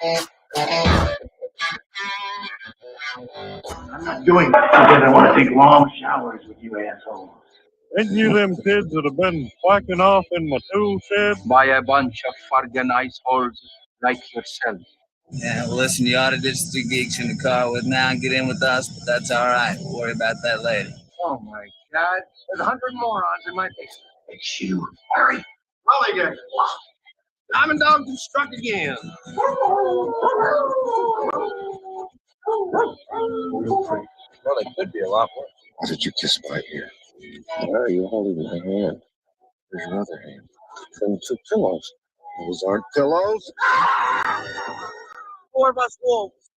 I'm not doing that because I want to take long showers with you assholes. Ain't you them kids that have been whacking off in my tool shed? By a bunch of fucking iceholes like yourself. Yeah, well, listen, you ought to ditch the geeks in the car with now and get in with us, but that's all right. We'll worry about that later. Oh my God, there's 100 morons in my basement. It's you, Harry. Mulligan. Diamond Dogs have struck again. Well, they could be a lot worse. Why did you kiss my ear? Why are you holding my hand? There's your other hand. And two pillows. Those aren't pillows. 4 of us wolves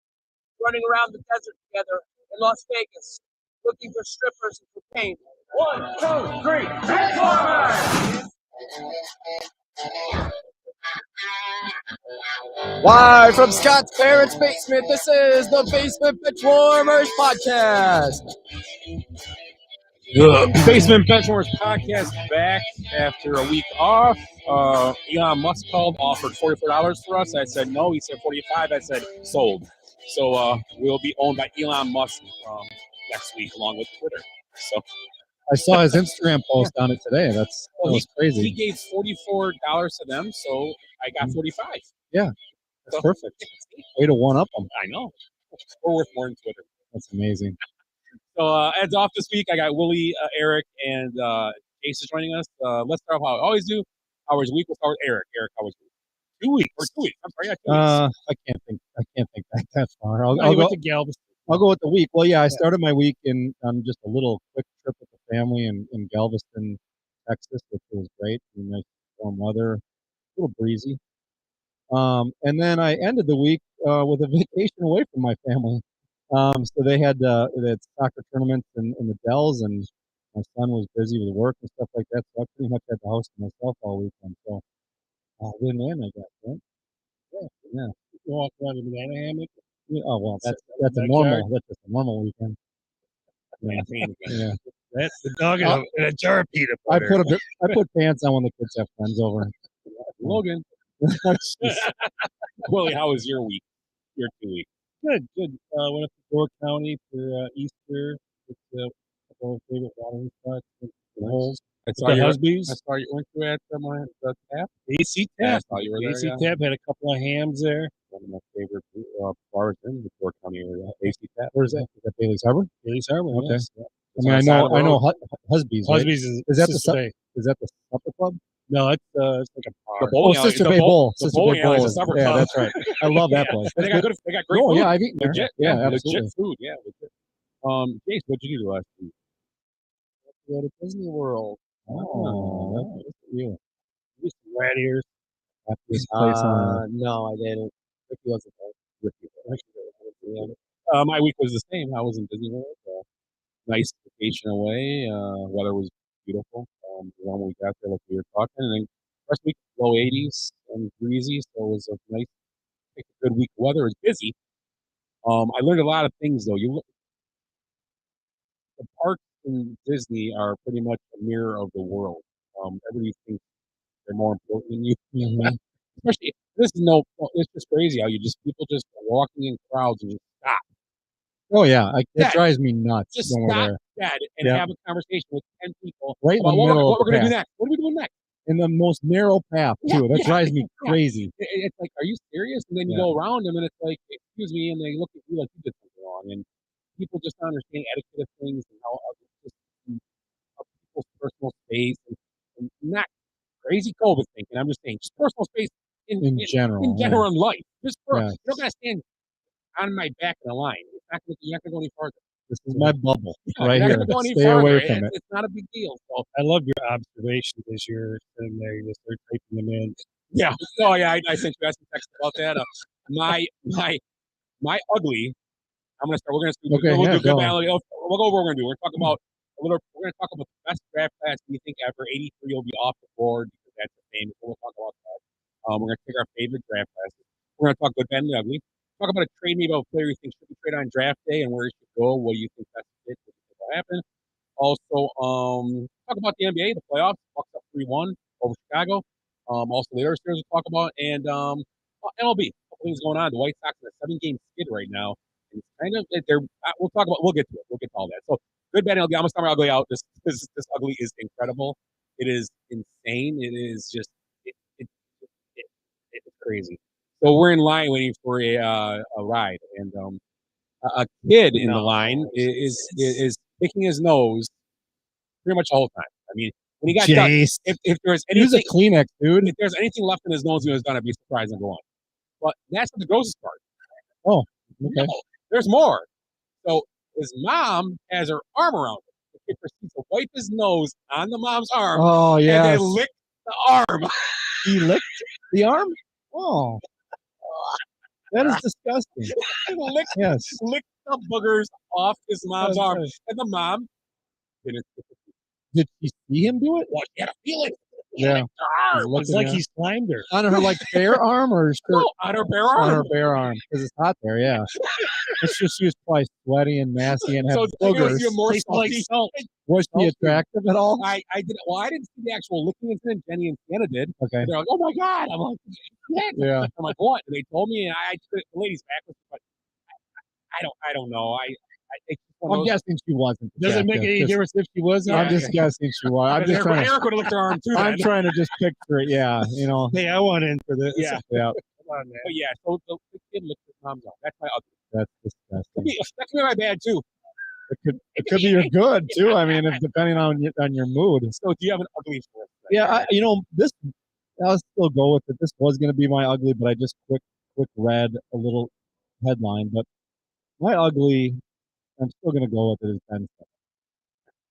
running around the desert together in Las Vegas, looking for strippers and cocaine. 1, 2, 3, Benchwarmers! Live from Scott's parents' basement, this is the Basement Benchwarmers podcast. The Basement Benchwarmers podcast back after a week off. Elon Musk called, offered $44 for us. I said no. He said $45. I said sold. So we'll be owned by Elon Musk next week, along with Twitter. So I saw his Instagram post on it today. That was crazy. He gave $44 to them, so I got $45. Yeah, that's perfect. Way to one up them. I know. We're worth more than Twitter. That's amazing. So as off this week, I got Willie, Eric, and Ace is joining us. Let's start off how I always do. How was your week? We'll start with Eric. Eric, how was your week? 2 weeks. Or 2 weeks. I'm sorry, yeah, 2 weeks. I can't think back that far. I'll go to Galveston. I'll go with the week. Well, yeah, I started my week on just a little quick trip with the family in Galveston, Texas, which was great. Nice warm weather, a little breezy. And then I ended the week with a vacation away from my family. So they had soccer tournaments in the Dells, and my son was busy with work and stuff like that. So I pretty much had the house to myself all weekend. So win-win, I guess, right? Yeah. You walk around in a hammock. Yeah, oh well, that's a normal. That's just a normal weekend. Yeah. That's the dog in a jar of peanut butter. I put pants on when the kids have friends over. Logan. Willie, how was your week? Your 2 weeks? Good. Went up to Door County for Easter with a couple of favorite watering spots. The holes. I saw you Husby's. I saw you went to at the tap. AC Tap. Yeah, I saw you were there. AC Tap had a couple of hams there. One of my favorite bars in the Door County area. AC Tap. Where's that? Is that Bailey's Harbor? Bailey's Harbor. Okay. Yes. I mean, I know Husby's. Right? Husby's is that the supper club? No, it's like a bar. Sister Bay Bowl. Sister Bay Bowl. Yeah, that's right. I love that place. They got great food. Yeah, I've eaten there. Legit, yeah, absolutely. Legit food. Yeah, legit. Jace, what'd you do last week? Go to Disney World. Oh, that's you. Just rat ears. This place no, I didn't. Ricky wasn't there. My week was the same. I was in Disney World. Nice vacation away. Weather was beautiful. When we got there, like we were talking, and then first week low 80s and breezy, so it was a nice, good week. The weather was busy. I learned a lot of things though. The parks in Disney are pretty much a mirror of the world. Everybody thinks they're more important than you. Mm-hmm. Especially it's just crazy how people just walking in crowds and just stop. Oh yeah, it drives me nuts. Just stop that and have a conversation with 10 people right in the middle what we're going to do next. What are we doing next? In the most narrow path too. That drives me crazy. It's like, are you serious? And then you go around them and it's like, excuse me, and they look at you like you did something wrong. And people just don't understand etiquette of things and how people's personal space and not crazy COVID thinking. I'm just saying, just personal space in general in life. Just you're not gonna stand on my back in a line. You're not gonna go any farther. This is my bubble right here. Stay away from it. It's not a big deal. So I love your observation as you're sitting there. You just start typing them in. Yeah. Oh yeah. I sent you some text about that. My ugly. I'm gonna start. We'll do good balance. We'll go over what we're gonna do. We're gonna talk about the best draft class we think ever. 83 will be off the board because that's the famous. We'll talk about that. We're gonna pick our favorite draft classes. We're gonna talk good, bad, and ugly. Talk about a trade, maybe about a player you think should be traded on draft day and where he should go. What do you think that's it? What do you think will happen? Also, talk about the NBA, the playoffs. Bucks up 3-1 over Chicago. Also, the other series we'll talk about, and MLB. things going on. The White Sox in a 7-game skid right now. And it's kind of we'll get to it. We'll get to all that. So good, bad, and ugly. I'm gonna start my ugly out. This ugly is incredible. It is insane. It is just it's crazy. So we're in line waiting for a ride, and a kid in the line is picking his nose pretty much the whole time. I mean, when he got done, if there's Use a anything, Kleenex, dude. if there's anything left in his nose, he was gonna be surprised, number one. But that's not the grossest part. Oh, okay. No, there's more. So his mom has her arm around him. The kid proceeds to wipe his nose on the mom's arm. Oh, And yes. then lick the arm. He licked the arm? Oh. That is disgusting. lick the boogers off his mom's arm. Right. And the mom didn't. Did she see him do it? Well, you gotta feel it. Yeah. It's like he slimed her. On her like bare arm or No, on her bare arm. on her bare arm because it's hot there. Yeah. It's just she was probably sweaty and nasty and had So I gotta boogers. see a more Tastes like salty. salt. Was she attractive at all? I didn't. Well, I didn't see the actual licking incident. Jenny and Sienna did. Okay. They're like, "Oh my god!" I'm like, Yeah. I'm like, "What?" And they told me, and I took the ladies back, but I don't know. It's one of I'm those- guessing she wasn't. Does it make attractive. any Just- difference if she was? I'm just guessing she was. I'm just trying to. Eric would have licked her arm too. I'm Then. trying to just picture it. Yeah. You know. Hey, I want in for this. Yeah. Yeah. Come on, man. But yeah, so the kid licked his mom's arm. That's my ugly. That's disgusting. That could be my bad too. It could be your good too. I mean, if depending on your mood. So do you have an ugly for us? Yeah, this. I'll still go with it. This was going to be my ugly, but I just quick read a little headline. But my ugly, I'm still going to go with it. Is Ben Simmons.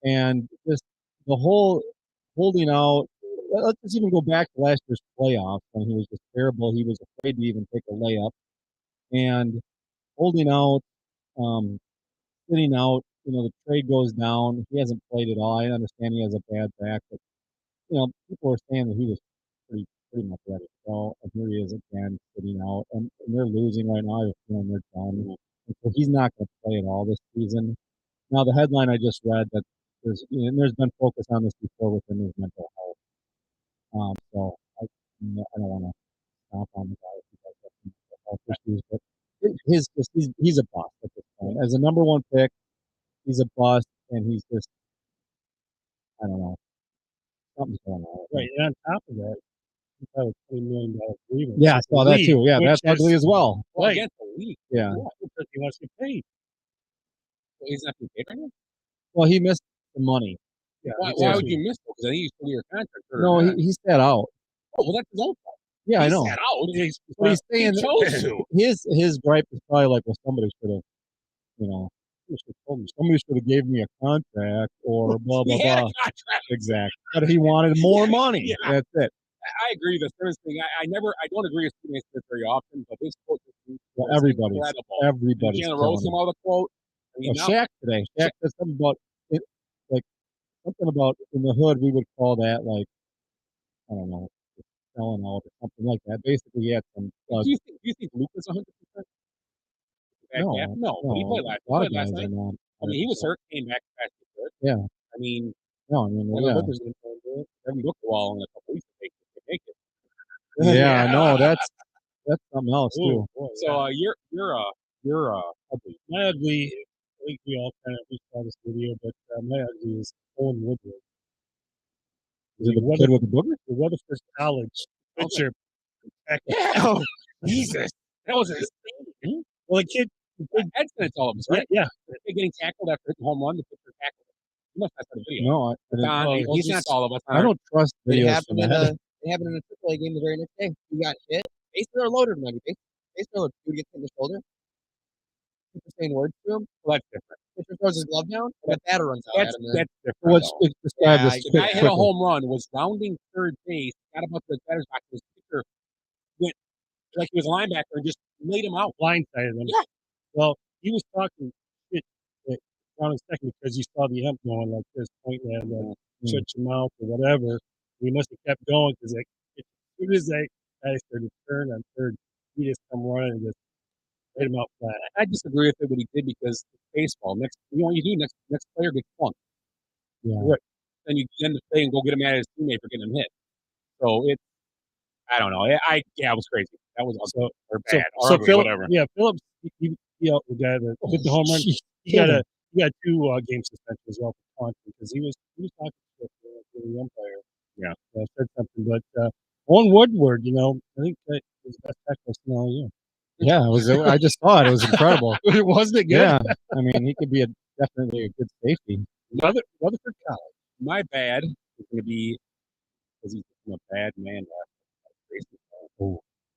And just the whole holding out. Let's just even go back to last year's playoffs when he was just terrible. He was afraid to even take a layup, and holding out, sitting out. The trade goes down. He hasn't played at all. I understand he has a bad back, but people are saying that he was pretty much ready to go, and here he is again sitting out, and they're losing right now. I have a feeling they're done, and so he's not going to play at all this season. Now, the headline I just read that there's been focus on this before within his mental health. So I don't want to stomp on the guy if he does have some mental health issues, but he's a bust at this point. As a number one pick, he's a bust, and he's just, I don't know, something's going on. Right, and on top of that, he got a $20 million agreement. Yeah, I saw that too. Yeah, Which that's is- ugly as well. Well, Right. against the league. Yeah. Because he wants to get paid. So he's not being paid right now. Well, he missed the money. Yeah, Why would you miss it? Because I think he's still your contract. No, he sat out. Oh, well, that's his own fault. Yeah, I He know. sat out. But he's He saying chose to. his gripe is probably like, well, somebody should have, somebody should have gave me a contract or blah blah He had a blah. contract. Exactly. But he wanted more money. Yeah. That's it. I agree with the Simmons thing. I don't agree with Stephen A. Smith very often, but his quote is Well, incredible. everybody's Jalen Rose came out with a quote. I mean, Well, now, Shaq today. Shaq said something about it, like something about in the hood we would call that like, I don't know, selling out or something like that. Basically, he had some. do you think Luke is 100%? No, but he played last. A lot He of played guys last are night. not. I mean, he was hurt, came back fast as good. Yeah. I mean, No, I mean, Devin yeah. Booker's going to do it. Devin Booker will in a couple weeks if they make it. Yeah, no, that's something else too. So you're ugly. My ugly, I think we all kind of saw this video, but my ugly is Owen Woodward. Is it the kid with the booger? The Rutherford College pitcher. Oh, Jesus. That was insane. Well, the kid, Ed's going to tell us, right? yeah. They're getting tackled after hitting home run. The pitcher tackled him. You must have saw the video. No, I didn't. Don, he's not all of us. I don't trust It videos from happened in that. it happened in a AAA game the very next day. He got hit. Bases are loaded, man. Bases are loaded. Dude gets hit in the shoulder. People saying words to him. Well, that's different. Pitcher throws his glove down. And the batter runs out That's at him. man. different. What's though. describe Yeah, this The guy hit a quickly. home run, was rounding third base, got about the batter's box. His pitcher went like he was a linebacker and just laid him out. Blindsided him. Yeah. Well, he was talking shit around a second because he saw the ump going like this, pointing at him, shut your mouth or whatever. He must have kept going because as soon as that guy started to turn on third, he just come running and just laid him out flat. I disagree with it what he did because it's baseball. Next, you know what you do? Next player gets flunked. Yeah. Right. Then you end the play and go get him mad at his teammate for getting him hit. So it's, I don't know. It was crazy. That was So, or bad or so ugly, Phillips, whatever. yeah, Phillips, the guy that hit the home run, he got 2 game suspension as well for taunting because he was talking to the umpire. Yeah, said something. But Owen Woodward, I think that was the best tackle in all year. Yeah, it was. I just saw it. It was incredible. Wasn't it good? Yeah, I mean, he could be definitely a good safety. Rutherford College. My bad is going to be because he's become a bad man. He's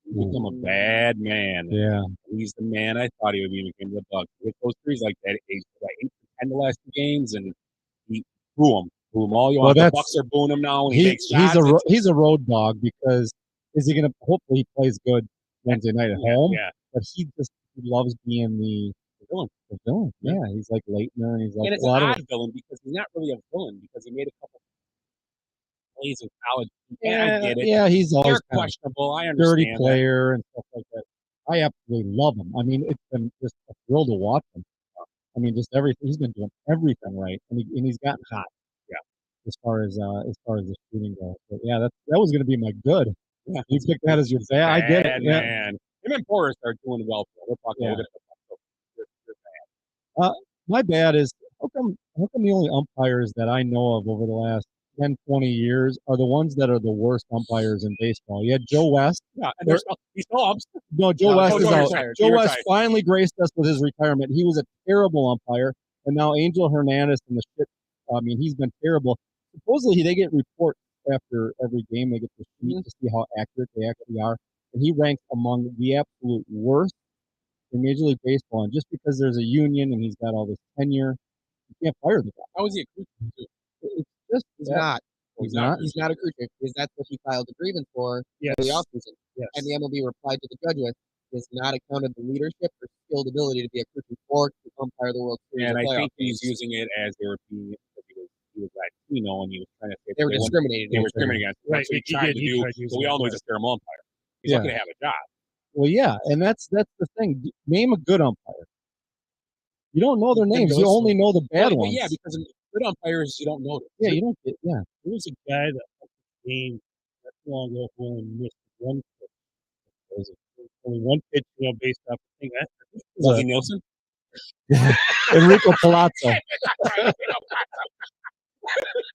become a bad man. Yeah. He's the man I thought he would be when he came to the Bucs. With those threes like that, 8 to 10 the last 2 games, and he threw them all you want. The Bucs are booing him now, and he makes shots. He's a road dog because is he going to? Hopefully, he plays good Wednesday night at home. Yeah, but he loves being the villain. The villain. Yeah, he's like Leitner, and he's like and it's an odd villain because he's not really a villain because he made a couple plays in college. I get it. Yeah, he's always questionable. I understand. Dirty player and stuff like that. I absolutely love him. I mean, it's been just a thrill to watch him. I mean, just everything. He's been doing everything right, and he's gotten hot. Yeah, as far as the shooting goes. But yeah, that was going to be my good. Yeah, you picked that as your bad. I get it. Yeah. Man, him and Porter are doing well. We're talking about my bad is how come the only umpires that I know of over the last 10, 20 years are the ones that are the worst umpires in baseball? You had Joe West. Yeah, and he's still up. No, Joe West is out. Joe West finally graced us with his retirement. He was a terrible umpire, and now Angel Hernandez and the shit. I mean, he's been terrible. Supposedly, they get reports after every game. They get the sheet to see how accurate they actually are, and he ranks among the absolute worst in Major League Baseball. And just because there's a union and he's got all this tenure, you can't fire the guy. How is he a crew chief? It's just He's not. He's not. He's not a crew chief because that's what he filed a grievance for in the offseason. Yes. And the MLB replied to the judge with, "Is not accounted the leadership or skilled ability to be a crew chief or to umpire the World Series." And I think he's using it as they were being. He was Latino, and he was trying to say they were discriminating. They were discriminating against him. That's what he tried to do. So we all know he's a terrible umpire. He's not going to have a job. Well, yeah, and that's the thing. Name a good umpire. You don't know their names. You only know the bad ones. Yeah, because good umpires you don't know them. Yeah, you don't get. Yeah, there was a guy that game not too long ago who only missed one pitch. Only one pitch, based off the thing. Was it Nielsen? Enrico Palazzo.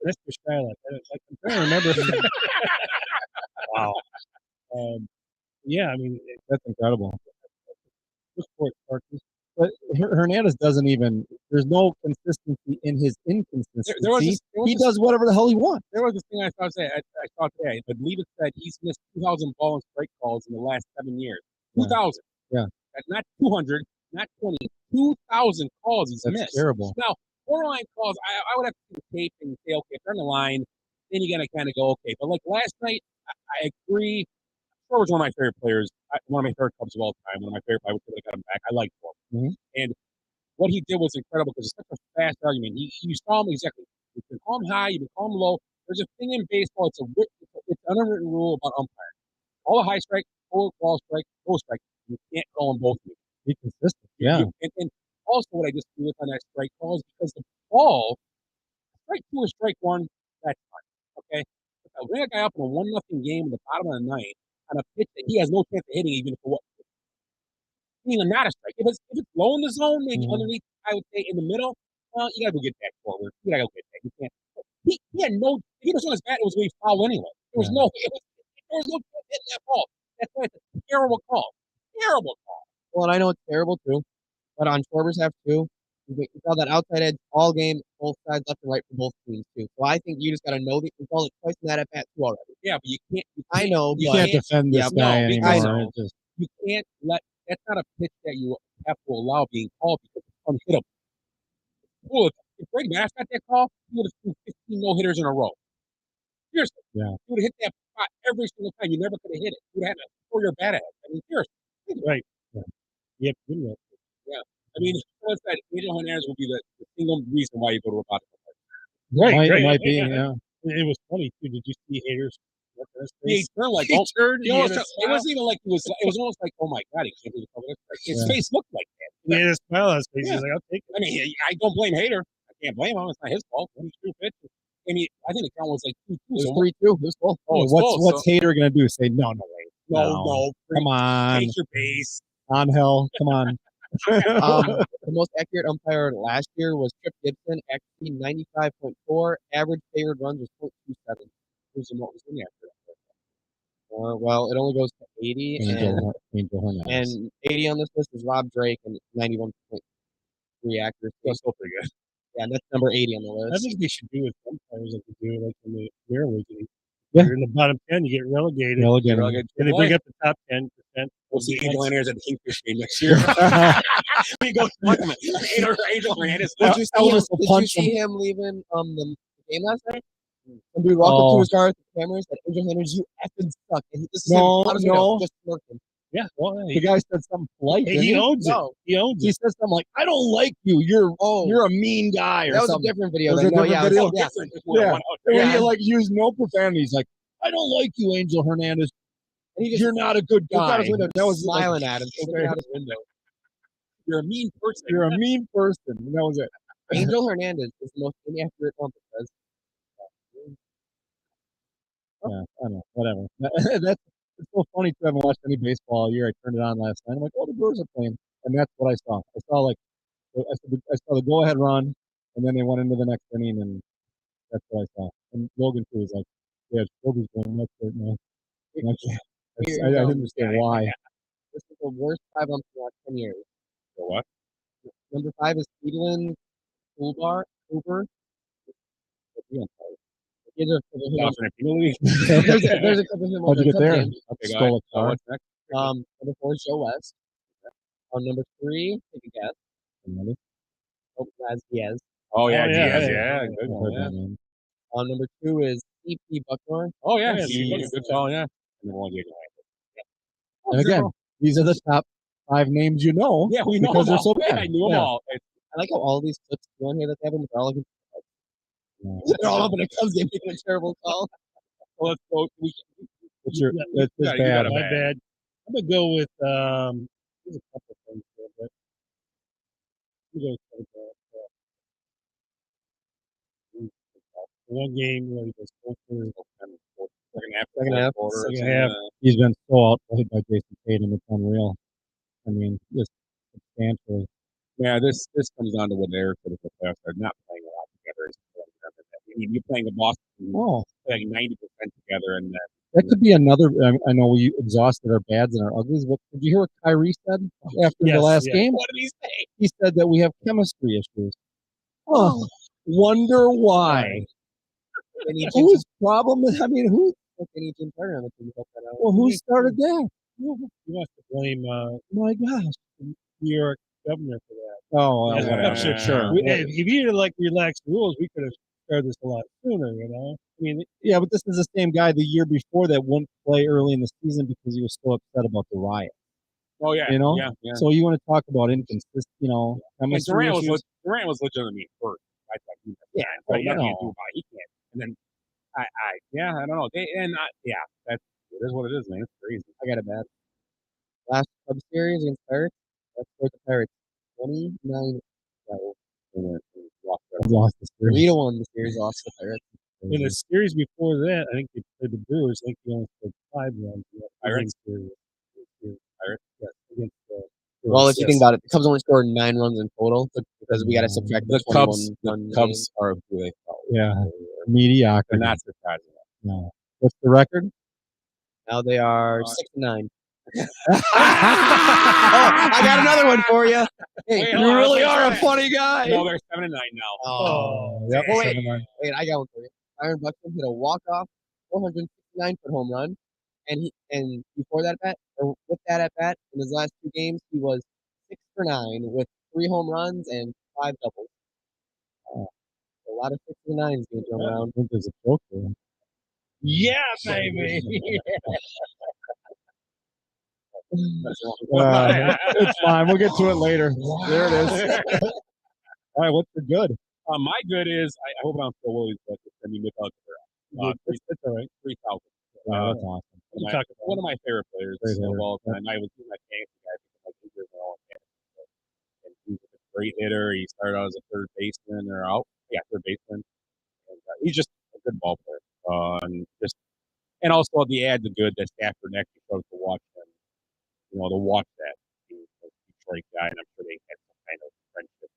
Mr. Skylight. I'm trying to remember. Wow. Yeah, I mean, that's incredible. But Hernandez doesn't even. There's no consistency in his inconsistency. He does whatever the hell he wants. There was this thing I saw today. I believe it said he's missed 2,000 ball and strike calls in the last 7 years. 2,000. Yeah. Not 200, not 20. 2,000 calls he's missed. That's terrible. Now, borderline calls, I would have to see the tape and say, okay, if they're on the line, then you got to kind of go, okay. But like last night, I agree. Thor was one of my favorite players, one of my favorite Cubs of all time, one of my favorite. I would have got him back. I liked Thor. Mm-hmm. And what he did was incredible because it's such a fast argument. You saw him exactly. You can call him high, you can call him low. There's a thing in baseball, it's an unwritten rule about umpiring. All a high strike, full ball strike, low strike. You can't call them both. Be consistent. Yeah. And also what I disagree with on that strike call is because the ball, strike 2 or strike 1, that's fine. Okay? But bring a guy up in a 1-0 game in the bottom of the ninth on a pitch that he has no chance of hitting even for what? Even not a strike. If it's low in the zone, maybe underneath, I would say in the middle, well, you got to go get back forward. You got to go get back. You can't. He had no. If he was on his bat, it was going to be foul anyway. There was no. There was no hitting that ball. That's why it's a terrible call. Terrible call. Well, and I know it's terrible too, but on Schwarber's half too, we saw that outside edge all game, both sides, left and right for both teams too. So I think you just got to know that you call it twice in that at bat too already. Yeah, but you can't. I know. You can't defend this guy anymore. I know. You can't let. That's not a pitch that you have to allow being called because it's unhittable. Well, if Brady Mass got that call, he would have threw 15 no-hitters in a row. Seriously. Yeah. You would have hit that spot every single time. You never could have hit it. You would have had to throw your bat at it. I mean, seriously. Right. Yeah. Yeah. I mean, what's that? Angel Hernandez will be the single reason why you go to a boxing fight. Right. It might be, yeah. It was funny, too. Did you see haters? He turned like, it wasn't even like it was almost like, oh my God, he can't believe it. His face looked like that. He had a smile on his face. He's like, I'll take it. I mean, I don't blame Hader. I can't blame him. It's not his fault. He's true pitch. I mean, I think the count was like 2-2. It was 3-2. It was full. What's Hader going to do? Say, no way. No. Come on. Take your pace. Angel, come on. The most accurate umpire last year was Trip Gibson, actually 95.4. Average favored runs was 0.27. Who's the most in after Well, it only goes to 80, Angel Hernandez. and 80 on this list is Rob Drake and 91.3 accuracy. That's still pretty good. Yeah, and that's number 80 on the I list. think they should do with umpires like they do like in the Premier League. Yeah. You're in the bottom 10, you get relegated. Relegated. And they bring up the top 10%. We'll see Angel Hernandez at the Kingfish game next year. We go punch him. Angel Hernandez. Did you see him leaving the game last night? Some dude walked up to his car with the cameras and Angel Hernandez, you effing suck. And this is him out his window, just smirking. Yeah, well, The guy said something polite. hey, he owns it. No. He owns He it. said something like, "I don't like you. You're a mean guy," or That was something. a different video. Was it a different yeah, video? yeah. Different. Yeah. Yeah. He like used no profanity. He's like, "I don't like you, Angel Hernandez. And he just You're not a good looked out guy." his window, That was smiling at him, looking out his window. You're a mean person. You're a mean person. And that was it. Angel Hernandez is the most inaccurate umpire. Yeah, I don't know. Whatever. That's it's so funny too. I haven't watched any baseball all year. I turned it on last night. I'm like, "Oh, the Brewers are playing," and that's what I saw. I saw the go-ahead run, and then they went into the next inning, and that's what I saw. And Logan too was like, "Yeah, Kobe's going nuts right now." And I didn't understand why. This is the worst 5 umpires in the last 10 years. So what? Number 5 is Edwin Hoover. There's a couple of him on How'd you the get Cubs there? game. Okay, Stole a car. what's next? Number 4 is Joe West. Number 3, take a guess. Another? As Diaz. Oh, yeah, Oh, Diaz. yeah. Yeah, good I one. heard Yeah. that name. Number 2 is C.P. Bucknor. Oh, yeah. Yeah, He's good call, yeah. Number 1, Diego. And again, these are the top 5 names you know. Yeah, we know because them they're so all. bad. Yeah, I knew them Yeah. all. I like how all these clips go on here that they have in the all Yeah. they're all up in a Cubs game making a terrible call. So let's go. That's bad. My bad. I'm going to go with, there's a couple of things there, but I'm going to go with one game where he was over Second half. second half. He's been so outplayed by Jason Tatum. It's unreal. I mean, just substantially. Yeah, this comes down to what Eric said at the past. They're not playing a lot together. I mean, you're playing a Boston Oh, like 90% together, and that could be another. I know we exhausted our bads and our uglies, but did you hear what Kyrie said after the Yes, last yeah. game? what did he say? He said that we have chemistry issues. Oh, wonder why. Whose problem? I mean, who? Any Jim Carter on the team help that out. Well, who started that? He wants to blame My gosh. New York governor for that. Oh, Yeah, whatever. Sure. Hey, if you had like relaxed rules, we could have started this a lot sooner. I mean, Yeah, but this is the same guy the year before that wouldn't play early in the season because he was so upset about the riot. Oh, yeah. You know? Yeah. So you want to talk about inconsistent, And chemistry Durant issues? was legitimately hurt. I thought he was Yeah, so but, nothing to do about it. He can't. And then, I don't know. That's it is what it is, man. It's crazy. I got it bad. Last Cubs series against Pirates. That's for the Pirates. 29. Lost the series. 3-1 the series lost to the Pirates. in a series before that, I think they played the Brewers. I think he only scored 5 runs. Pirates? Pirates? Yes, against the Well, if you think about it, the Cubs only scored 9 runs in total because we got to subtract the Cubs. 21 The Cubs are who they felt. Yeah, mediocre. They're not surprising. No. What's the record? Now they are 6-9. I got another one for you. Hey, Wait, you hold on, really let's are a try. funny guy. No, they're 7-9 now. Oh, Yep, well, wait, 7-9. wait, I got one for you. Byron Buxton hit a walk-off 469-foot home run, and before that at bat, or with that at bat, in his last 2 games, he was 6 for 9 with 3 home runs and 5 doubles. A lot of 6 and 9s being thrown around. I think there's a joke there. Yeah, baby. It's fine. We'll get to it later. There it is. All right, what's the good? My good is I hope I'm still Willies, but I mean, without It's all right. 3,000. Yeah, that's awesome. One of my favorite players Great of hitter. all time. I was my fantasy guy because my injuries are all in fantasy. And he's a great hitter. He started out as a third baseman third baseman. And he's just a good ball player. And also the add the good that Stafford actually showed to Detroit guy, and I'm sure they had some kind of friendship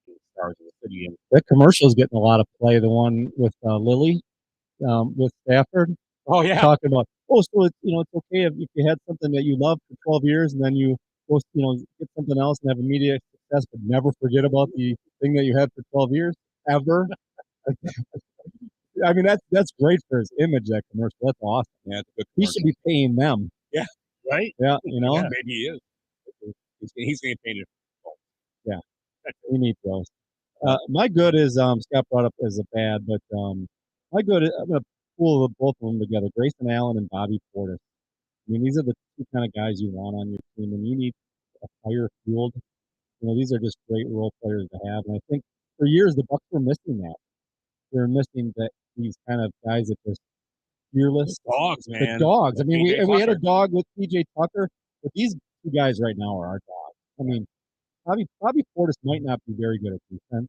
being stars in the city. And That commercial is getting a lot of play. The one with Lily, with Stafford. oh yeah, Talking about, so it's it's okay if you had something that you loved for 12 years and then you go get something else and have immediate success, but never forget about the thing that you had for 12 years ever. I mean, that's great for his image. That commercial, that's awesome. yeah, it's a good He commercial. should be paying them. Yeah, right? Yeah, yeah, maybe he is. He's getting paid. Yeah, we need those. My good is Scott brought up as a bad, but my good I'm gonna pull both of them together. Grayson Allen and Bobby Portis. I mean, these are the two kind of guys you want on your team, and you need a fire fueled. These are just great role players to have, and I think for years the Bucks were missing that. They're missing these kind of guys that just fearless. Dogs, man. The dogs. I mean, we had a Tucker. dog with PJ Tucker, but these two guys right now are our dogs. I mean, Bobby Portis might not be very good at defense,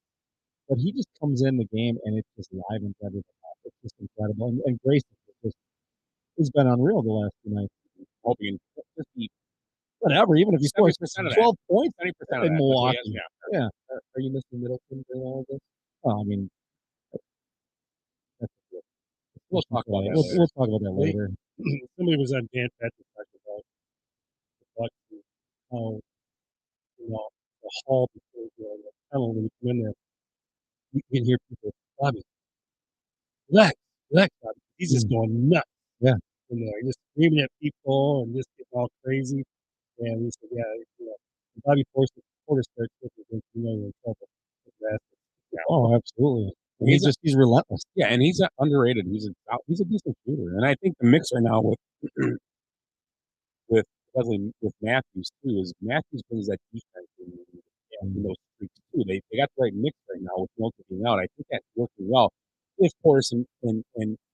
but he just comes in the game and it just livens everything up. It's just incredible. And Grayson has been unreal the last 2 nights. Hoping just be Whatever, even if he scores 12 points 70% in Milwaukee. Yeah. Are you missing Middleton during all of this? Well, I mean, we'll talk about that. We'll talk about that later. Somebody was on Dan Patrick talking about the Bucks and how the hall before the tunnel when you come in there, you can hear people, Bobby, relax, Bobby. He's just going nuts. Yeah. In there, just screaming at people and just getting all crazy. And we said, Bobby Portis starts with you're in trouble. Oh, absolutely. He's relentless. Yeah, and he's underrated. He's a decent shooter, and I think the mix right now with Matthews too is Matthews brings that defense in those streaks too. They got the right mix right now with Milton being out. I think that's working well. If Portis and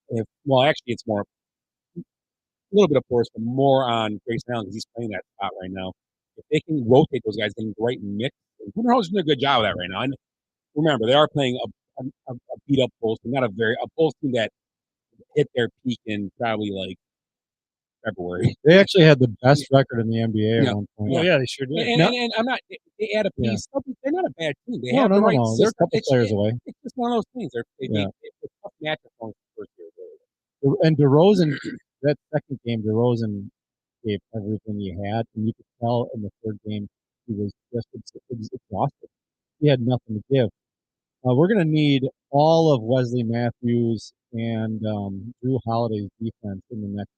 if actually it's more a little bit of Portis, but more on Grayson Allen because he's playing that spot right now. If they can rotate those guys, getting the right mix, Woodenhouse is doing a good job of that right now. And remember, they are playing a beat up Bulls team, not a Bulls team that hit their peak in probably like February. They actually had the best record in the NBA at one point. Oh yeah, they sure did. And I'm not. They add a piece. Yeah. They're not a bad team. They have the right system. They're a couple players away. It's just one of those things. It's a tough matchup on the first year. And DeRozan, that second game, DeRozan gave everything he had, and you could tell in the third game he was just exhausted. He had nothing to give. We're going to need all of Wesley Matthews and Drew Holiday's defense in the next,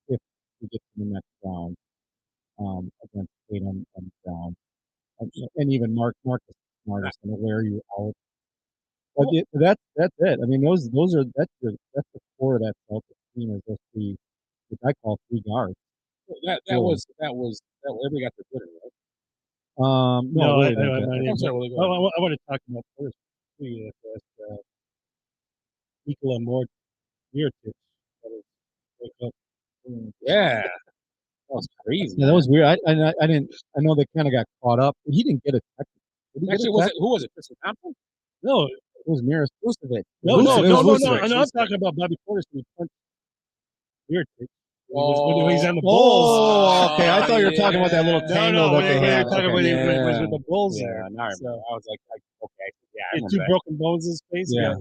if we get to the next round, against Tatum and Brown, and even Marcus Smart is going to wear you out. But that's it. I mean, that's the core of that Celtics team is those three, which I call three guards. That was everybody got their Twitter, I right? want to talk about first. Nikola Mirotic. Yeah, that was crazy. Yeah, that was weird. I didn't. I know they kind of got caught up. He didn't get a technical. Actually, who was it? Tristan Thompson? No, it was Mirotic. No, I'm talking about Bobby Portis. He punched Mirotic. When he's on the Bulls. Oh, okay. I thought you were talking about that little tangle that they had. Talking about with the Bulls. Yeah, now I remember. I was like, okay, yeah, I remember two that. broken bones in his face. Yeah.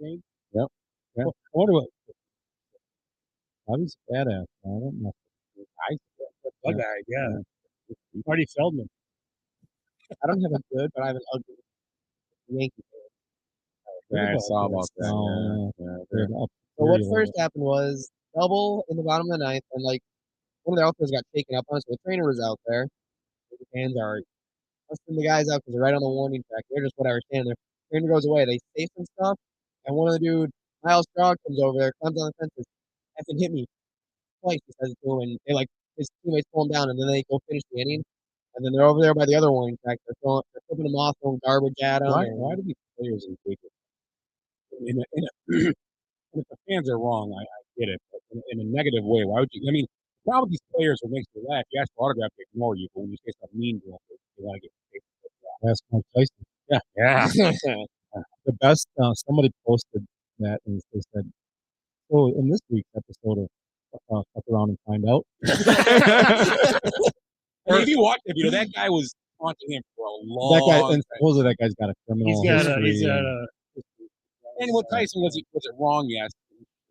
Game. Yep. Yeah. I wonder what. Bobby's a badass. I don't know. Bug guy, yeah. Marty Feldman. I don't have a good, but I have an ugly Yankee fan. Yeah, I saw about that. So what first happened was double in the bottom of the ninth, and like one of the outfielders got taken up on us. So the trainer was out there. The fans are busting the guys out because they're right on the warning track. They're just whatever standing there. Trainer goes away. They say some stuff, and one of the dude, Miles Straw, comes over there, comes on the fence, says, "Effing hit me twice." He says it to him, and they his teammates pull him down, and then they go finish the inning. And then they're over there by the other warning track. They're flipping him off, throwing garbage at him. Why do these players take it? If the fans are wrong, I get it. But in a negative way, why would you? I mean, the problem with these players what makes you laugh. You ask for autograph, they ignore you. But when you say something mean to them, they want to get paid. That's Mike Tyson. Yeah. The best. Somebody posted that and they said, "So in this week's episode of Fuck Around and Find Out." And if you watch it, that guy was taunting him for a That long guy, time. and supposedly that guy's got a criminal history. And what Tyson was it wrong? Yes.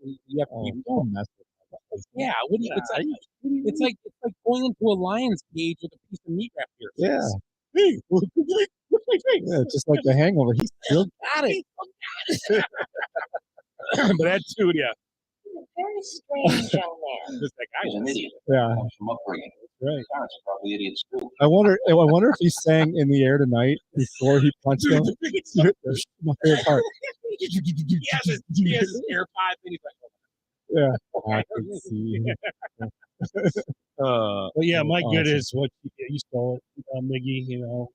You have to be. Don't mess with Yeah, what do you, it's like going into a lion's cage with a piece of meat wrapped here. Yeah. Hey, what's my face? Yeah, just like the Hangover. He still got it. But that dude, yeah. Very strange young man. Just that guy. He's an idiot. Yeah. From upbringing. Right. Parents are probably idiots too. I wonder if he sang in the air tonight before he punched him. My favorite part. He has his AirPods and he's like, yeah, I can see. But yeah, my good awesome. is what you stole it, Miggy. You know,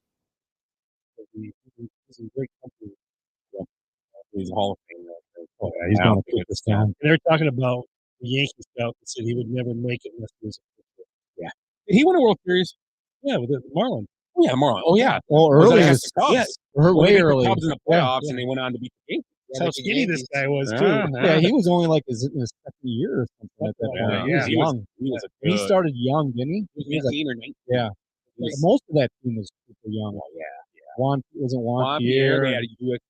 he's a great company. Yeah. He's a Hall of Fame. Oh yeah, he's going to put this down. And they're talking about the Yankee scout that said he would never make it unless he was a pitcher. Yeah. Did he win a World Series? Yeah, with the Marlins. Oh yeah, Marlins. Oh yeah. Well, early was is yeah, way early. The Cubs in the playoffs, and they went on to beat the Yankees. That's how skinny this guy was too. Yeah, he was only like in his second year or something at that point. He was young. He started young, didn't he? He was 18 or 19. Yeah. Most of that team was super young. Oh, yeah. Juan Pierre. They had U.S.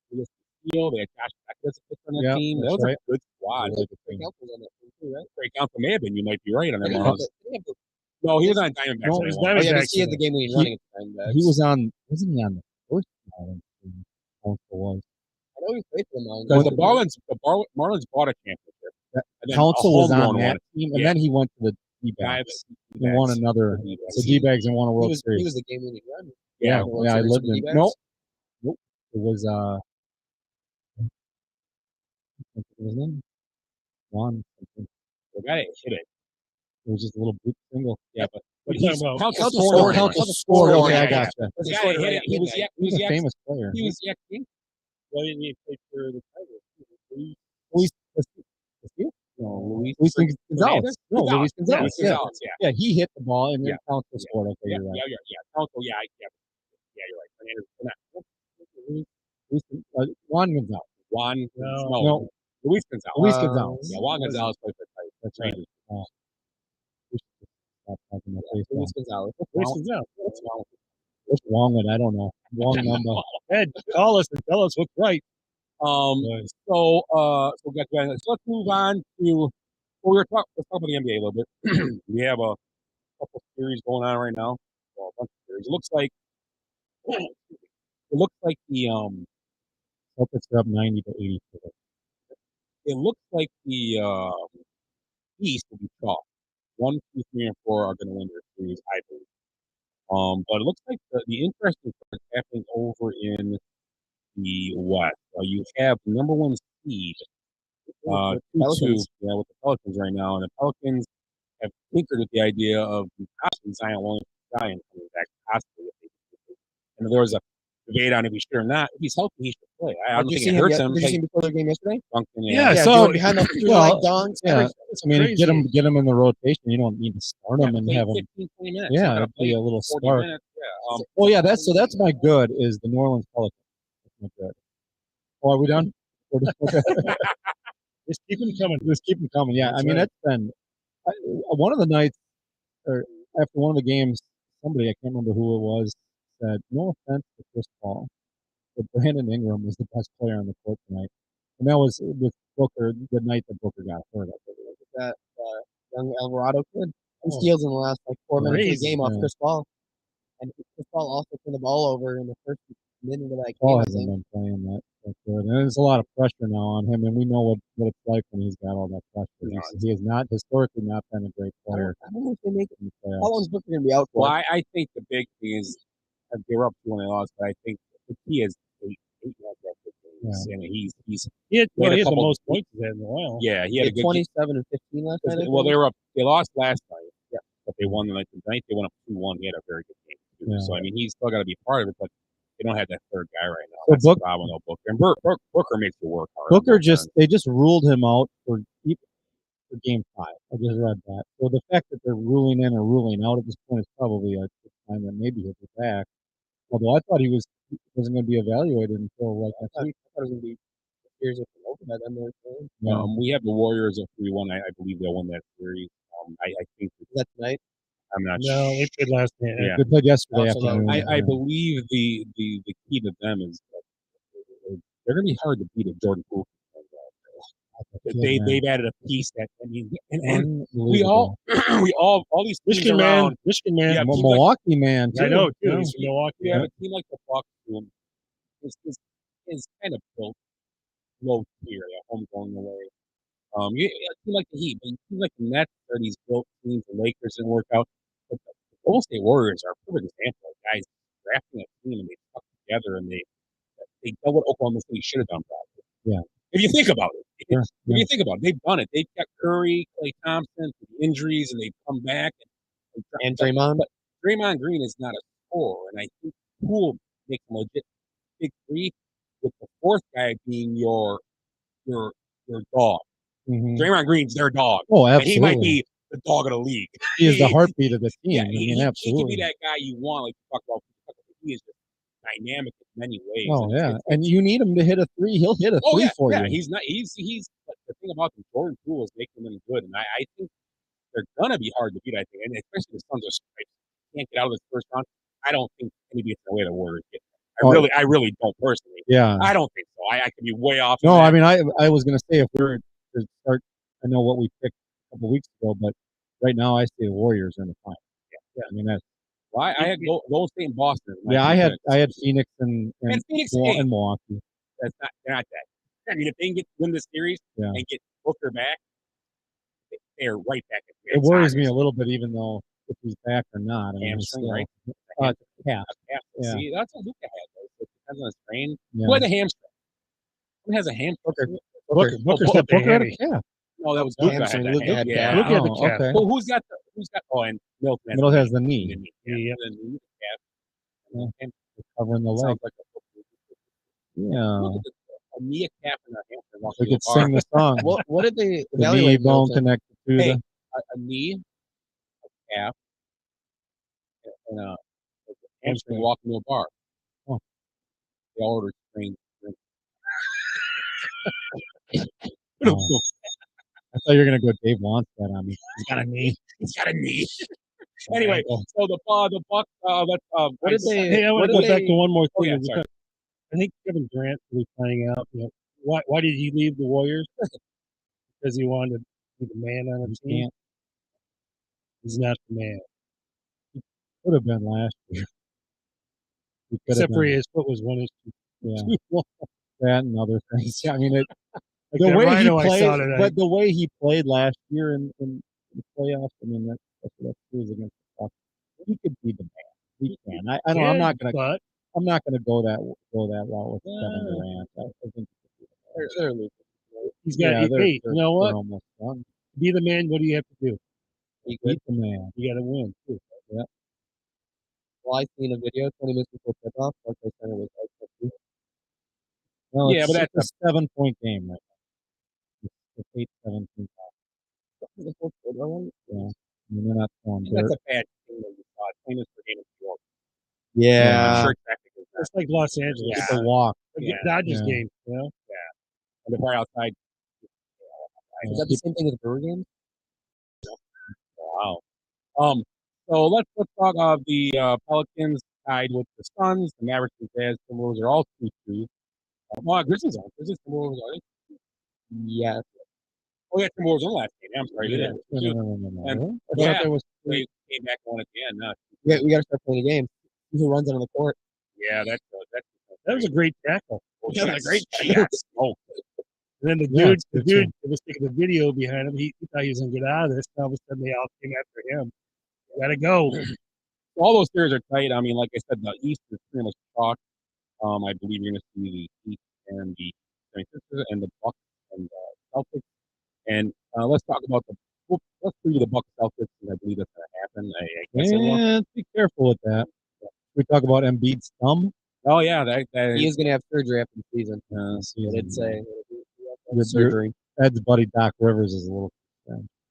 Steel. They had Josh Beckett on that team. That was a good squad. Trey Council may have been. You might be right on that one. No, he was on Diamondbacks. No, He had the game winning running at Diamondbacks. He was on. Wasn't he on the first Marlins team? Council was. I know he played for the Marlins. Because the Marlins bought a championship. Council was on that team, and then he went to the D-backs and won another. The D-backs and won a World Series. He was the game winning run. Yeah, I lived in. Nope. It was what was his name? Juan something. The guy hit it. It was just a little boot single. Yeah, but he's Council scored. Okay, I gotcha. The guy hit it. He was a famous player. He was King. Why didn't he play for the Tigers? Luis Gonzalez. No, Luis Gonzalez. Yeah, he hit the ball and then Council scored. Okay, you're right. Council, yeah, you're right. Juan Gonzalez. No. Luis Gonzalez. Luis Gonzalez. Yeah, Juan Gonzalez played for the Tigers. That's right. Luis Gonzalez. What's wrong with? I don't know. Wrong number. Ed, call us and tell us what's right. So let's move on to. Well, let's talk about the NBA a little bit. We have a couple series going on right now. Well, a bunch of series. It looks like the Celtics are up 90 to 80. It looks like the East will be tough. 1, 2, 3, and 4 are going to win their series, I believe. But it looks like the interesting part is happening over in the West. You have the number 1 seed, 2-2, with the Pelicans right now, and the Pelicans have tinkered with the idea of possibly Zion coming back, possibly. And there was a debate on if he should or not. If he's healthy, he should play. I don't think it hurts him. Did you see him before the game yesterday? So behind the dunks. Yeah, I mean, get him in the rotation. You don't need to start him and have him. 15, 20 minutes. Yeah, it'd be a little spark. Well, yeah, that's my good is the New Orleans Pelicans. That's my good. Oh, are we done? Just keep them coming. Just keep them coming. Yeah, I mean, it's been one of the nights, or after one of the games, somebody, I can't remember who it was, said, no offense to Chris Paul, but Brandon Ingram was the best player on the court tonight. And that was with Booker, the night that Booker got hurt. That young Alvarado kid. He steals in the last 4 minutes of the game off Chris Paul. And Chris Paul also turned the ball over in the first minute of that game. Paul hasn't been playing that good. And there's a lot of pressure now on him, and we know what it's like when he's got all that pressure. He has not historically not been a great player. I don't know if they make it. How long is Booker going to be out for? Well, I think the big thing is they were up 2 when they lost, but I think he is eight games. I mean, he had the most points in a while. Yeah, he had a good 27 and 15 last night. Well, they lost last night. Yeah, but they won the night. Tonight they went up 2-1. He had a very good game too. Yeah. So I mean, he's still got to be part of it, but they don't have that third guy right now. That's the problem with Booker. And Booker makes it work hard. Booker they just ruled him out for game 5. I just read that. So the fact that they're ruling in or ruling out at this point is probably a sign that maybe he'll be back. Although I thought he wasn't going to be evaluated until next week. I thought it was going to be years open by then. We have the Warriors at 3-1. I believe they'll win that series. I think is that tonight. I'm not No, they sure. played last night. Yeah. They played yesterday Also, afternoon. I believe the key to them is that they're going to be hard to beat if Jordan Poole. They've added a piece that and we all all these teams Michigan around. man, Michigan man, Yeah, teams Milwaukee man. Too. I know too. Yeah. He's from Milwaukee. You have a team like the Bucks who is kind of built low tier, homegrown away. A team like the Heat, but teams like the Nets are these built teams. The Lakers didn't work out. But the Golden State Warriors are a perfect example of guys drafting a team and they stuck together and they done what Oklahoma City should have done. Probably. Yeah. If you think about it, Sure. if you think about it, they've done it. They've got Curry, Klay Thompson, the injuries, and they've come back. And Draymond. But Draymond Green is not a scorer, and I think Poole makes a legit big three, with the fourth guy being your dog. Mm-hmm. Draymond Green's their dog. Oh, absolutely. And he might be the dog of the league. He is the heartbeat of the team. Yeah, absolutely. He can be that guy you want, like you talk about. He is just dynamic in many ways. Oh, yeah. And you need him to hit a three. He'll hit a three for you. Yeah, he's not. He's the thing about the Jordan Poole is making them good, and I think they're gonna be hard to beat. I think, and especially the Suns can't get out of this first round. I don't think anybody gets away the Warriors get. I really don't personally. Yeah. I don't think so. I could be way off. No, I mean, I was going to say if we were to start, I know what we picked a couple weeks ago, but right now I say the Warriors are in the final. Yeah. I mean, that's. Well, I had Golden State and Boston. Yeah, I had Phoenix and Phoenix and Milwaukee. They're not that. I mean, if they can win this series and get Booker back, they're right back. It worries me a little bit, even though if he's back or not. I mean, hamstring, right? Yeah. See, that's what Luka had. It depends on the strain. Yeah. Who had the hamstring? Who has a hamstring? Booker's got the hammy. Yeah. No, that was Luka had Hamstring. that. Luka had Yeah. Luka had the calf. Okay. Well, who's got? Oh, and Milton. Middle has the knee. Yeah. The knee, the calf. And Covering the leg. sounds like Yeah. a knee, a calf, and a hamstring. We could sing the song. What did they The knee evaluate? bone Milton? connected to Hey, the. a knee, a calf, and a hamstring walking to a bar. Oh. They all ordered strange drinks. Oh. I thought you were gonna go Dave wants that on me. He's got a knee. He's got a knee. Anyway, so the Bucks. What did they? Hey, I want to go back to one more Oh, thing. yeah, sorry. I think Kevin Durant will be playing out. Why did he leave the Warriors? Because he wanted to be the man on the team. He's not the man. Could have been last year. Except for his foot was 1 inch too long. That and other things. I mean, Like the that way he rhino I played, saw tonight. but the way he played last year in the playoffs, I mean, that's what that proves against the Bucks. He could be the man. He can. I don't. I'm not gonna go that route with Kevin Durant. I think They're losing. He's got. they're You know what? almost done. Be the man. What do you have to do? Beat the man. You got to win too. Yeah. Well, I seen a video 20 minutes before kickoff. Barclays Center was like 50. No, Yeah, but that's a 7-point game right now. It's 8-17. The whole field goal. Yeah. I mean, they're not throwing That's dirt. a bad thing that you saw. 20 minutes per game in New York. Yeah. Sure, traffic is not. It's like Los Angeles. It's a walk. Like Yeah. Dodgers Yeah. game. You know? And they're probably outside. Is that the same thing as the Brewer game? Wow. So let's talk of the Pelicans tied with the Suns, the Mavericks, and Jazz. Timberwolves are all 2-2. Well, Grizzlies aren't. Grizzlies, Timberwolves are they? Yes. Oh, yeah, Timberwolves won last game. I'm sorry. Yeah. They did. No. And I yeah, thought there was they came back and won at the end. No. We got to start playing the game. See who runs it on the court. Yeah, that's That was a great tackle. that was a great shot. Oh, And then the Yeah, dude that was taking the video behind him, he thought he was going to get out of this. All of a sudden, they all came after him. Got to go. all those series are tight. I mean, like I said, the East is pretty much chalk. I believe you're going to see the East and the 76ers and the Bucks and Celtics. And let's talk about let's preview the Bucks Celtics, and I believe that's going to happen. I guess it will. Yeah, be careful with that. We talk about Embiid's thumb. Oh yeah, He is going to have surgery after the season. Season. They did say Your- surgery. Ed's buddy Doc Rivers is a little.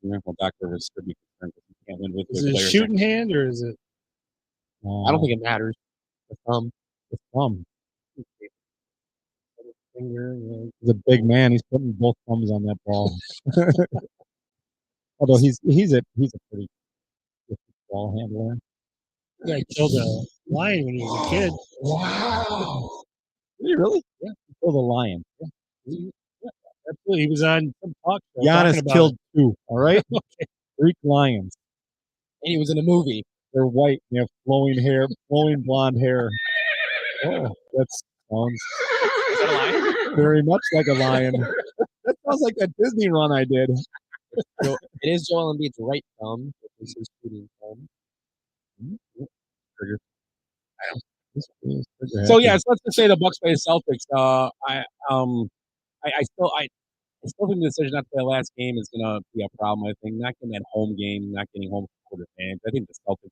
well, Doc Rivers should be concerned because he can't win with Is the it a players. shooting hand or is it? I don't think it matters. The thumb. It's thumb. Finger, He's a big man. He's putting both thumbs on that ball. Although he's a pretty ball handler. Yeah, he killed a lion when he was a kid. Wow. Did he really? Yeah. He killed a lion. Yeah, absolutely. He was on some talk show Giannis talking about killed it. 2, all right? Okay. Greek lions. And he was in a movie. They're white. They have flowing hair, flowing blonde hair. Oh, that sounds very much like a lion. That sounds like that Disney run I did. So it is Joel Embiid's right thumb, which is his shooting thumb. So yes, let's just say the Bucks play the Celtics. I still think the decision not to play the last game is going to be a problem. I think not getting that home game, not getting home court advantage. I think the Celtics,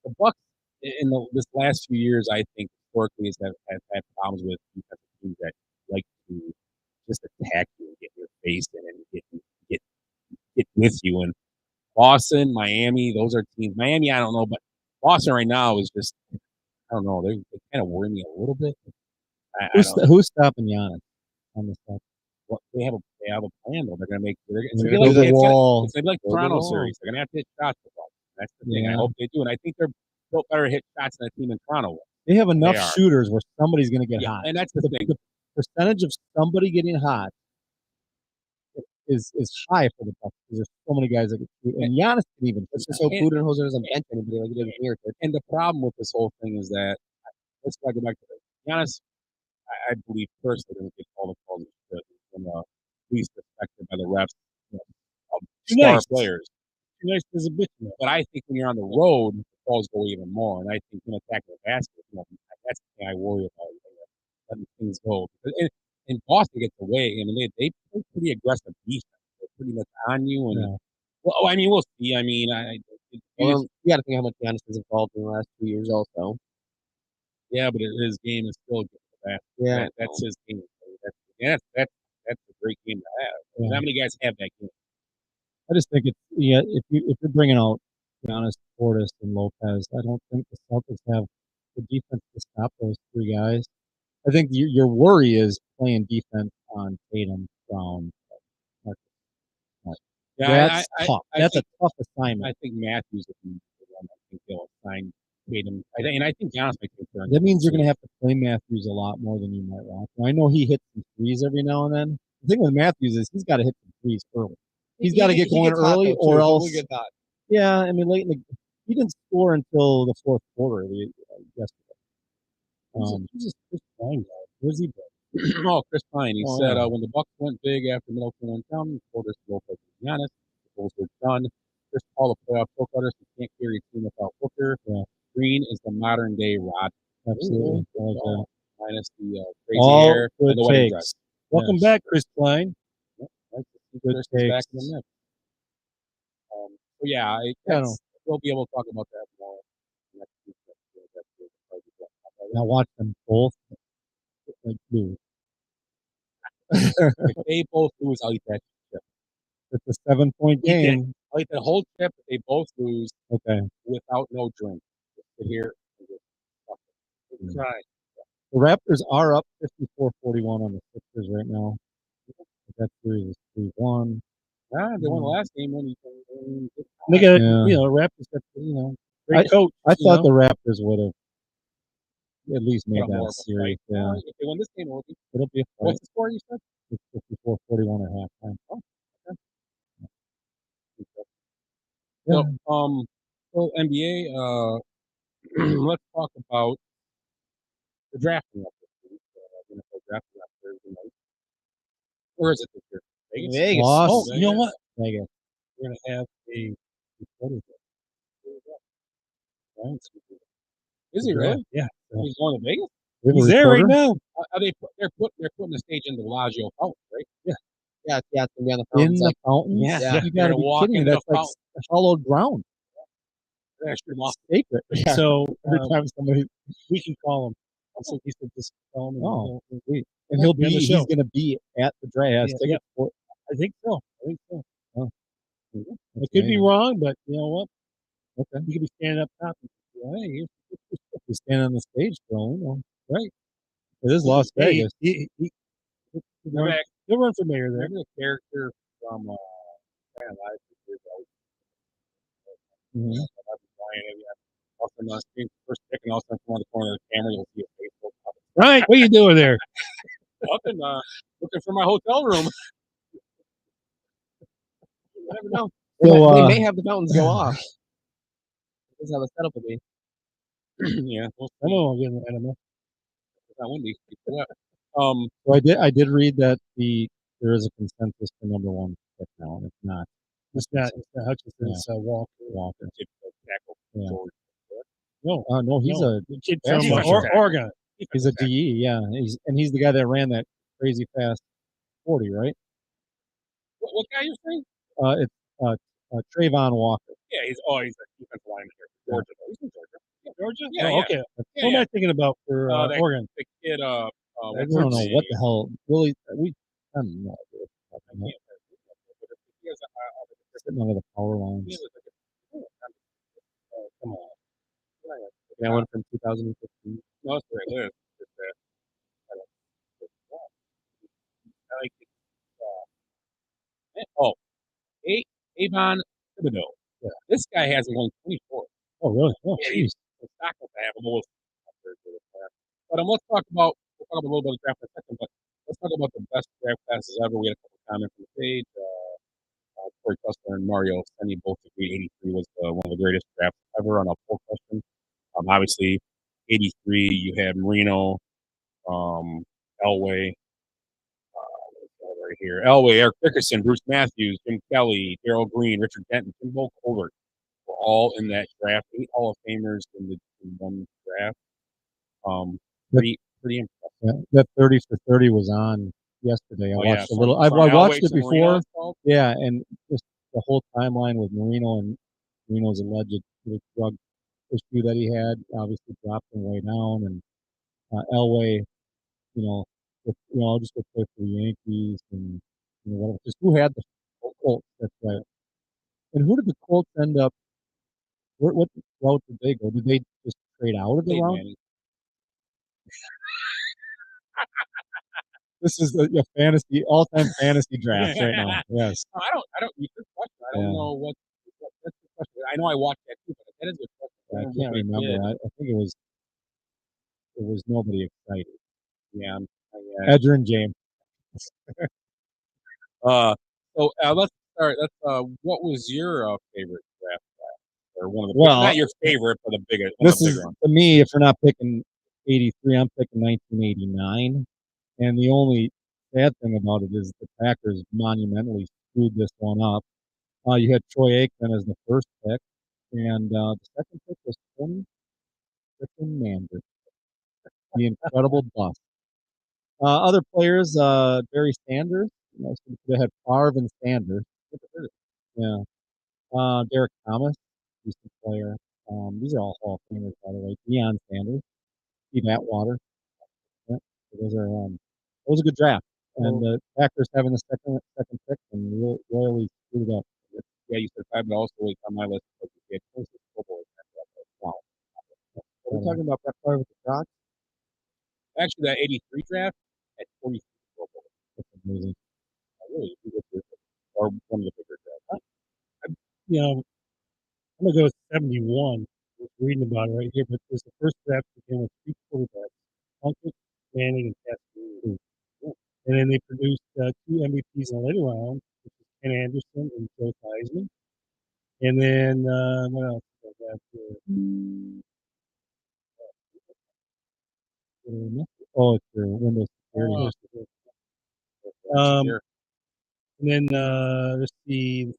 the Bucks, this last few years, I think historically have had problems with defensive teams that like to just attack you and get in your face and get with you. And Boston, Miami, those are teams. Miami, I don't know, but Boston right now is just, I don't know. They kind of worry me a little bit. Who's stopping Giannis on the side? Well, they have a plan though. They're going to make. It's They're going to gonna be like build a wall. it's going to be like the Build a Toronto wall. series. They're going to have to hit shots. That's the thing. Yeah. I hope they do, and I think they're built better to hit shots than a team in Toronto will. They have enough They are. shooters where somebody's going to get hot. And that's the thing. The percentage of somebody getting hot is high for the Bucks because there's so many guys that can shoot. And Giannis can even. Let's just hope Budenholzer doesn't bench anybody like he did with Mirotic. And the problem with this whole thing is that let's go back to this. Giannis, I believe personally doesn't get all the calls he should. He's been least respected by the refs, of star players. Too nice as a bitch. But I think when you're on the road, the calls go even more. And I think when attacking the basket, that's the thing I worry about. Letting things go. And Boston gets away. I mean, they play pretty aggressive defense. They're pretty much on you. And well, I mean, we'll see. I mean, you got to think how much Giannis has evolved in the last 2 years, also. Yeah, but his game is still good. Yeah, that's his game. That's a great game to have. I mean, how many guys have that game? I just think it's if you're bringing out Giannis, Portis, and Lopez, I don't think the Celtics have the defense to stop those 3 guys. I think your worry is playing defense on Tatum, Brown, Marcus. Yeah, that's tough. That's a tough assignment. I think Matthews will be the one. I think they'll assign Tatum, and I think Giannis might take turn. That means you're going to have to play Matthews a lot more than you might want. I know he hits some threes every now and then. The thing with Matthews is he's got to hit some threes early. He's got to get going early, or else. Yeah, I mean, he didn't score until the fourth quarter yesterday. He's just Chris Pine guy. Where's he been? Oh, Chris Pine. He said when the Bucks went big after Middleton went down, Portis, Lopez, and Giannis, the goals were done. Chris Paul, the playoff pro cutters, who can't carry a team without Booker. Yeah. Green is the modern day Rod. Absolutely. Minus the crazy hair and the wedding dress. Welcome back, Chris Klein. Nice to see Chris back in the mix. So yeah, we'll be able to talk about that more next week. Now watch them both like blue. If they both lose, I'll eat that chip. It's a 7-point game. I'll eat the whole chip if they both lose. Okay. Without no drink. Just sit here and just try. The Raptors are up 54-41 on the Sixers right now. That series is 3-1. They won the last game. They got, Raptors got, great coach. I thought the Raptors would have at least made that series. Yeah. If they win this game, it'll be a fight. What's the score you said? It's 54-41 at halftime. Oh, okay. So NBA, let's talk about the drafting up this week. NFL drafting up Thursday night. Where is it this year? Vegas. Oh, you know what? Vegas. We're going to have a reporter there. Is he really? Yeah. He's going to Vegas? He's there right now. They're putting the stage in the Bellagio fountain, right? Yeah, it's going to be on the fountain. In the fountain? Yeah. You got to be kidding me. That's like hollowed ground. Yeah, sacred. Yeah. So every time somebody, we can call him. So he said, just call him. Oh, sweet. And he's going to be at the draft. Yeah. I think so. Oh. I could be wrong, but you know what? Okay. You could be standing up top. Hey, he's standing on the stage, bro. Right. It is Las Vegas. He'll run for mayor there. Remember the character from Live? All of a sudden, first pick, and all of a sudden, from the corner of the camera, you'll see a Facebook. Right, what are you doing there? Nothing. Looking for my hotel room. You never know. They may have the fountains go off. This is how the setup will be. Yeah, we'll I know I'm getting animal. It's not windy. So I did read that there is a consensus for number one pick now, and it's not. It's not Hutchinson. Yeah. It's Walker. Yeah. No, no, he's no. a The kid pass from rusher. Oregon. He's a DE, yeah. He's the guy that ran that crazy fast 40, right? What guy you saying? It's Trayvon Walker. Yeah, he's a defensive lineman here for Georgia. He's in Georgia. Yeah, Georgia. Yeah, Oh, yeah. okay. Yeah, What am I thinking about for that Oregon? The kid. I don't know what the hell. Really, I don't know. Sitting under the power lines. Come on. That one from 2015. No, that's where I live. I like Avon Thibodeau. Yeah. This guy has a 124. Oh, really? Oh, yeah, he's not going to have a lowest. But let's talk about a little bit of draft in a second. But let's talk about the best draft classes ever. We had a couple of comments on the page. Corey Kessler and Mario Senni both agreed 83 was one of the greatest drafts ever on a poll question. Obviously, 83 you had Marino, Elway. Right here, Elway, Eric Dickerson, Bruce Matthews, Jim Kelly, Darrell Green, Richard Denton, Timbo Colbert were all in that draft. 8 Hall of Famers in one draft. Pretty impressive. Yeah, that 30 for 30 was on yesterday. I watched a little. I watched it before. Yeah, and just the whole timeline with Marino and Marino's alleged drug issue that he had obviously dropped him way down, and Elway, I'll just go play for the Yankees and whatever. Just who had the Colts? That's right. And who did the Colts end up? What route did they go? Did they just trade out of the route? This is a fantasy, all-time fantasy draft right now. Yes. I don't. You could question. I don't know what. That's the question. I know I watched that too, but that is a question. I can't remember. I think it was nobody excited. Yeah. Edger and James. So let's start. What was your favorite draft class, or one of the? Not your favorite, but the biggest. This is to me. If we're not picking 83, I'm picking 1989. And the only sad thing about it is the Packers monumentally screwed this one up. You had Troy Aikman as the first pick, and the second pick was Tony freaking Manderson, the incredible bust. Other players, Barry Sanders. They had Favre and Sanders. Yeah. Derek Thomas, decent player. These are all Hall of Famers, by the way. Deion Sanders, Steve Atwater. Yeah. So those are it was a good draft. And the Packers having the second pick and royally screwed up. Yeah, you said 5, but also on my list because you had 26 football. Wow. Are we talking about Brett Favre with the Crocs? Actually, that 83 draft at 43 football. That's amazing. Really, or one of the bigger drafts. I'm gonna go with 71. I was reading about it right here, but it was the first draft that came with 3 quarterbacks: Plunkett, Manning, and Castellini. And then they produced 2 MVPs in the later round, which was Ken Anderson and Joe Theismann. And then what else did I have here? Oh, it's your Windows security. And then let's see,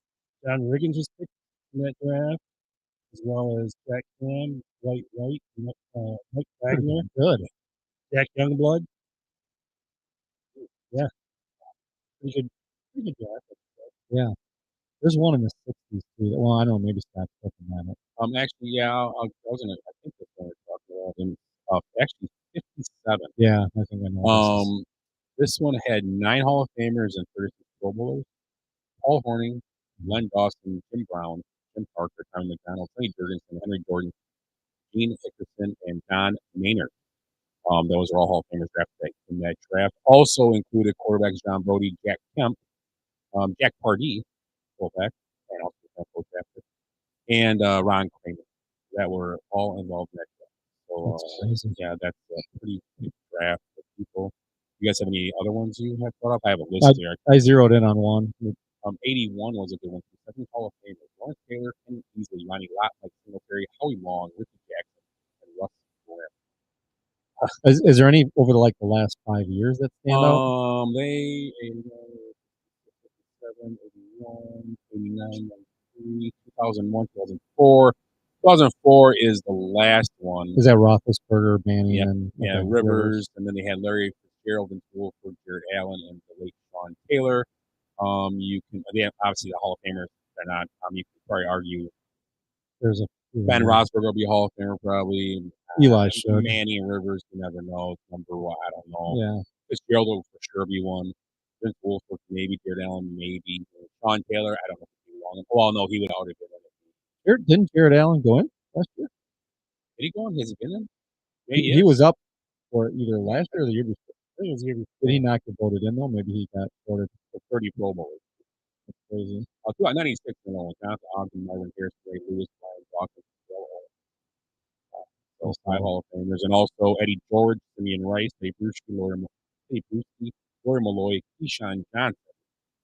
John Riggins was picked in that draft, as well as Jack Cam, Dwight White, Mike Wagner, good, Jack Youngblood. Yeah, pretty good draft. Yeah, there's one in the 60s too. Well, I don't know, maybe Scott's looking at it. Actually, yeah, I think that's what we're talking about. Actually, 57. Yeah, I think I know. This one had 9 Hall of Famers and 36 Pro Bowlers. Paul Hornung, Len Dawson, Jim Brown, Jim Parker, Tommy McDonald, Tony Jurgensen, Henry Gordon, Gene Hickerson, and Don Maynard. Those are all Hall of Famers drafted in that draft. Also included quarterbacks John Brody, Jack Kemp, Jack Pardee, fullback, and also drafted, and Ron Kramer. that were all involved in that draft. So That's crazy. yeah, that's a pretty big draft of people. You guys have any other ones you have thought of? I have a list here. I zeroed in on one. 81 was a good one. Second Hall of Famers: Lawrence Taylor, Kenny Easley, Ronnie Lott, Mike Singletary, Howie Long, Ricky Jackson, and Russ Graham. Is there any over the last 5 years that stand out? They 87, 81, 89, 93, 2001, 2004. 2004 is the last one. Is that Roethlisberger, Manning, Yeah, and yeah, Rivers, and then they had Larry Fitzgerald and Wolford, Jared Allen, and the late Sean Taylor. You can they have obviously the Hall of Famers. They're not. You can probably argue there's a Ben Roethlisberger will be a Hall of Famer probably. Eli should. Manning and Rivers, you never know. Number one, I don't know. Yeah. Fitzgerald will for sure be one. Vince Wolford, maybe. Jared Allen, maybe. Sean Taylor, I don't know if he'd be long. Well, no, he would already been in. Didn't Jared Allen go in last year? Did he go in? Has he been in? Yeah, he was up for either last year or the year before. I think it was the year before. Did he not get voted in though? Maybe he got voted for 30 Pro Bowlers. That's crazy. 96 and all. Jonathan Ogden, Marvin Harris, Ray Lewis, Brian Dawkins, so 5 Hall of Famers, and also Eddie George, Simeon Rice, Dave Bruschi, Lori Malloy, Keyshawn Johnson,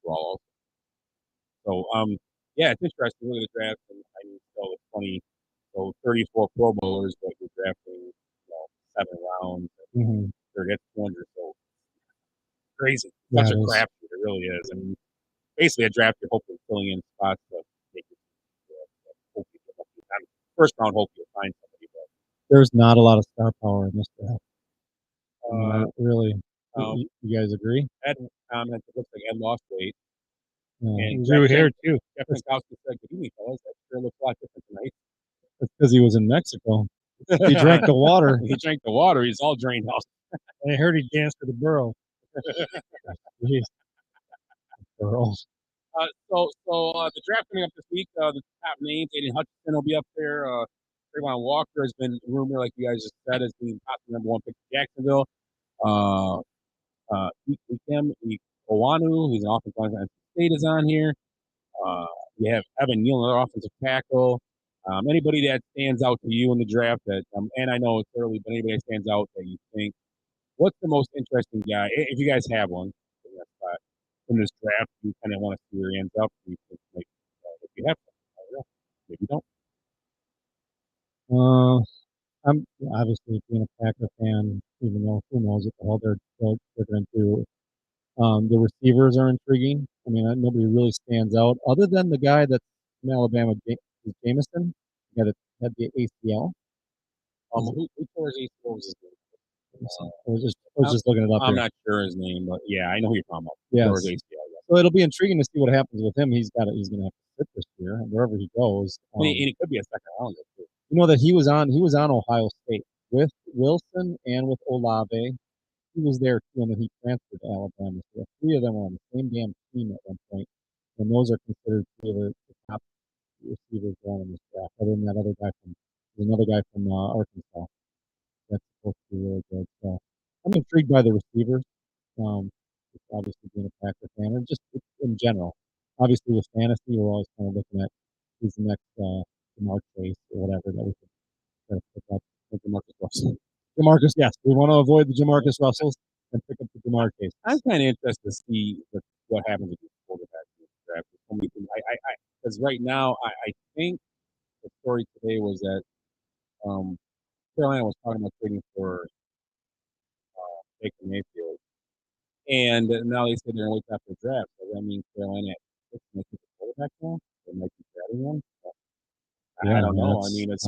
were all also. So, yeah, it's interesting. Look at the draft, and I mean, so it's funny. So 34 Pro Bowlers, but you're drafting, 7 rounds. Mm-hmm. That's 200. So crazy. Such a crapshoot. It really is. I mean, basically a draft, you're hopefully filling in spots to make it. First round, hopefully you'll find somebody. But there's not a lot of star power in this draft. Really. You guys agree? Ed commented, it looks like Ed lost weight. And Drew hair too. Jeff Minkowski said, "Good evening, fellas. That sure looks a lot different tonight." That's because he was in Mexico. He drank the water. He drank the water. He's all drained out. I heard he danced to the burrow. Burrow. So the draft coming up this week, the top names, Aiden Hutchinson will be up there. Trayvon Walker has been rumored, like you guys just said, as being possibly number 1 pick in Jacksonville. Ikem Owanu, he's an offensive lineman at State, is on here. You have Evan Neal, another offensive tackle. Anybody that stands out to you in the draft that, and I know it's early, but anybody that stands out that you think, what's the most interesting guy, if you guys have one, in this draft, you kind of want to see where he ends up. You think, like, if you have one, I don't know. Maybe you don't. I'm obviously being a Packer fan, even though who knows what the hell they're going to do. The receivers are intriguing. I mean, nobody really stands out other than the guy that's from Alabama, Jameson, the guy that had the ACL. Who tore his ACL? Was his name? I was just looking it up. I'm not sure his name, but yeah, I know who you're talking about. Yeah. ACL. So it'll be intriguing to see what happens with him. He's going to have to sit this year wherever he goes. And he could be a second rounder too. You know that he was on Ohio State with Wilson and with Olave. He was there too, and then he transferred to Alabama. So the 3 of them were on the same damn team at one point, and those are considered 3 of the top receivers going in this draft. Other than that other guy there's another guy from Arkansas that's supposed to be really good. So I'm intrigued by the receivers. Just obviously being a Packer fan, and just in general. Obviously with fantasy, we're always kind of looking at who's the next Jamar Chase or whatever that we could try to pick up. Jamarcus Russell. Jamarcus, yes, we want to avoid the Jamarcus Russells and pick up the Jamar Chase. I'm kind of interested to see what happens with these quarterbacks in this draft. Because right now, I think the story today was that Carolina was talking about trading for Baker Mayfield, and now they said they're going to wait after the draft. So that means Carolina might keep the quarterback now. They might keep grabbing one. I don't know. I mean, there's a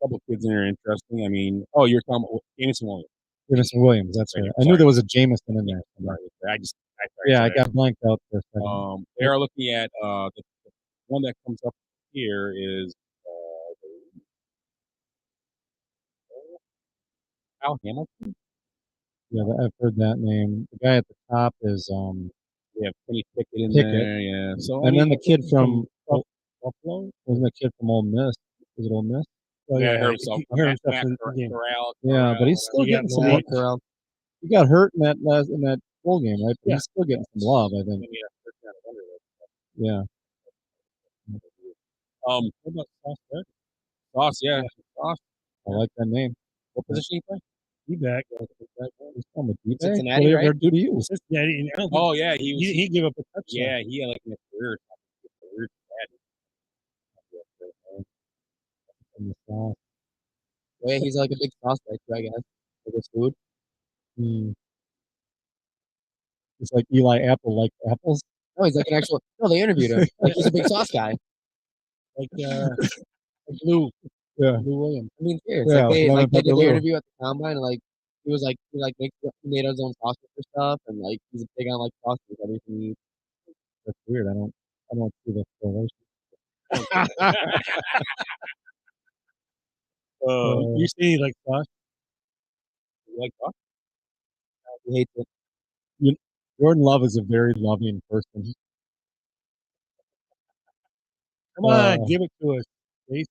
couple of kids in there interesting. I mean, you're talking about Jameson Williams. Jameson Williams, that's right. I knew there was a Jameson in there. I got blanked out for a second. They are looking at the one that comes up here is Al Hamilton. Yeah, I've heard that name. The guy at the top is we have Kenny Pickett there. Yeah. So then the kid from Buffalo, wasn't the kid from Ole Miss? Was it Ole Miss? Yeah, I heard himself. Yeah, but he's still getting some love. He got hurt in that bowl game, right? But he's still getting some love, I think. Yeah. What about Sauce Gardner? Sauce, yeah. Sauce. I like that name. What position he play? D-back. He's from a D-bag? Cincinnati, What did he right? ever do to you? Cincinnati. And I don't think Oh yeah, he was. he gave up a touchdown. Yeah, he had like a weird From the South. Yeah, he's like a big prospect, I guess, for this food. It's like Eli Apple like apples. No, he's like an actual. No, they interviewed him. Like he's a big sauce guy. Like Blue. Yeah. Blue Williams. I mean, serious. Yeah, Like they lemon like they pepper did the Lou. interview at the combine, and like he was like he made his own sauces for stuff, and like he's big on like sauces, everything. He eats. That's weird. I don't see the correlation. You see, like sauce. You like sauce? He hates it. Jordan Love is a very loving person. Come on, give it to us. Chase.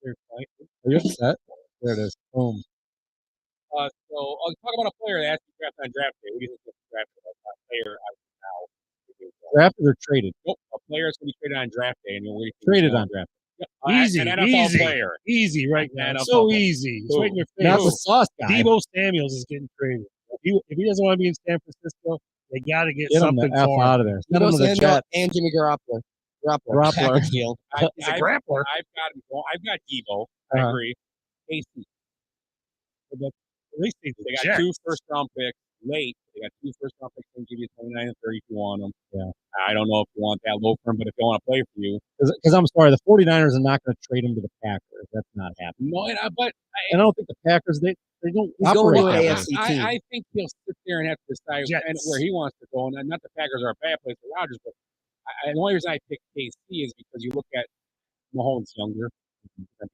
Are you upset? There it is. Boom. So I'll talk about a player that has to be drafted on draft day. What do you think of drafted a player now? Drafted or traded? Nope, a player is going to be traded on draft day, and you're Traded on draft. Yep. Easy, an NFL easy, player. easy right now. NFL So player. easy. It's right in your face. Not the sauce guy. Debo Samuels is getting traded. If he doesn't want to be in San Francisco, they got to get Get him something the F for out him. of there. Send him Debo to the Samuel Jets. and Jimmy Garoppolo. Garoppolo. Package deal. He's a grappler. I've got Debo. I agree. AC. At least They got 2 first-round picks late. They got 2 first-round picks. They can give you 29 and 30 if you want them. Yeah. I don't know if you want that low for him, but if they want to play for you. Because I'm sorry, the 49ers are not going to trade him to the Packers. That's not happening. No, and I don't think the Packers, they don't He's going operate to an that AFC way. team. I think he'll sit there and have to decide where he wants to go. And not the Packers are a bad place for Rodgers, but the only reason I picked KC is because you look at Mahomes younger.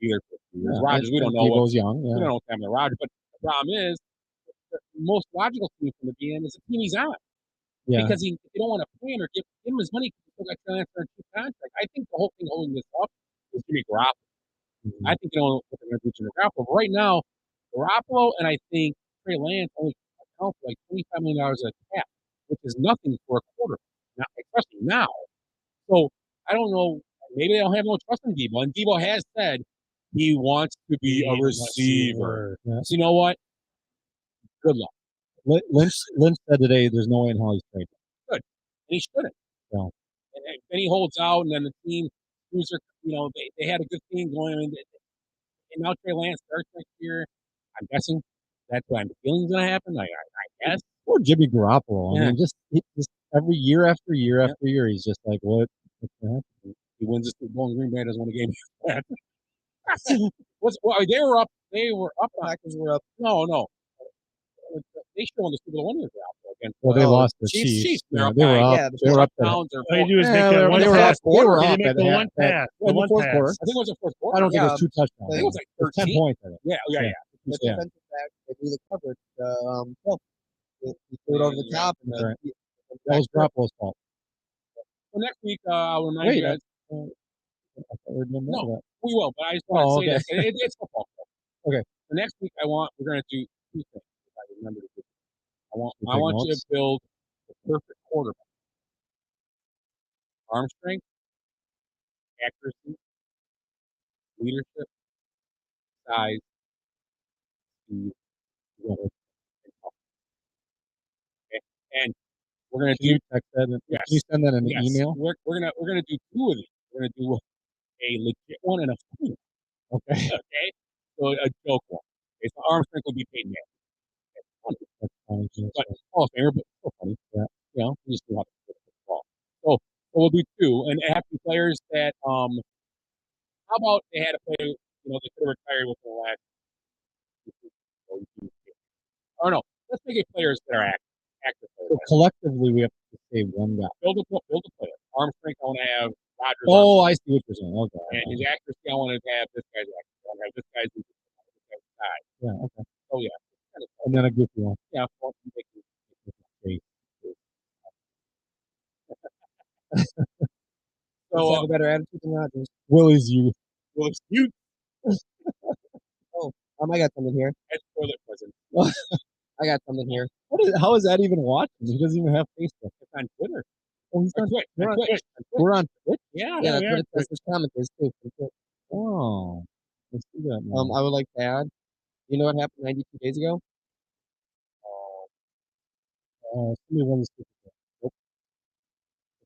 Either Rodgers, we don't know Debo's young. we don't know what's happening to Rodgers, but the problem is the most logical team from the beginning is the team he's on. Yeah. Because if you don't want to pay him or give him his money because he's still got transfer and 2 contracts. I think the whole thing holding this up is Jimmy Garoppolo. I think you don't know what they're going to do to Jimmy Garoppolo. But right now, Garoppolo and I think Trey Lance only account for like $25 million of cap, which is nothing for a quarterback, especially now. So I don't know. Maybe they don't have no trust in Debo. And Debo has said he wants to be a receiver. Yeah. So you know what? Good luck. Lynch said today there's no way in hell he's traded. Good. And he shouldn't. No. And then he holds out, and then the team, they had a good team going. And now Trey Lance starts next year. I'm guessing that's what I'm feeling is going to happen. I guess. Poor Jimmy Garoppolo. Yeah. I mean, just every year after year after year, he's just like, what's going to happen? He wins the Super Bowl, and Green Bay doesn't win a game. They were up. Packers were up. No. They should won the Super Bowl 1 year against. Well, they lost the Chiefs. Chiefs. They're up They were by- up. They were up. All you do is make Yeah, that one they were pass. up. They were They up make at the half- one pass. at The one fourth pass. quarter. I think it was the fourth quarter. I don't think it Yeah. was 2 touchdowns. I think it was like It was 10 13. points. I think. Yeah. The Yeah. defensive back, they do the coverage. He threw it over the top. And Right. That was Garoppolo's fault. So next week, I'll remind you guys. I thought we were doing No. that. We will, but I just want to say okay. this. It's football. Okay. So next week, we're going to do 2 things. If I remember to do. I want take you to notes? build the perfect quarterback. Arm strength, accuracy, leadership, size, speed, and health. Okay, and we're going to Can do. you text that? Yes. Can you send that in an Yes. email? We're gonna do 2 of these. We're gonna do a legit one and a funny one. Okay. Okay. So a joke one. Okay, so arm strength will be paid now. That's fine. But Hall of Famer, but still funny. Yeah. You just know how to play football. So we'll do 2, and it have to be players that how about they had to play, they could have retired within the last. Or no, let's make it players that are active players. So collectively, we have to say one guy. Build a player. Arm strength, I want to have Rodgers. Oh, I see what you're saying. Okay. And his accuracy, I want to have this guy's accuracy. I want to have this guy's size. Yeah. Okay. Oh yeah. And then a goofy one. Yeah. So have a better attitude than Rodgers. Willie's youth. Willie's youth. I got something here. That's toilet present. I got something here. How is that even watching? He doesn't even have Facebook. It's on Twitter. Oh, he's on Twitch. We're on Twitch. Yeah. Yeah, that's what it says. There's commenters too. Oh, Oh, let's do that now. I would like to add, you know what happened 92 days ago? Somebody won the Super Bowl.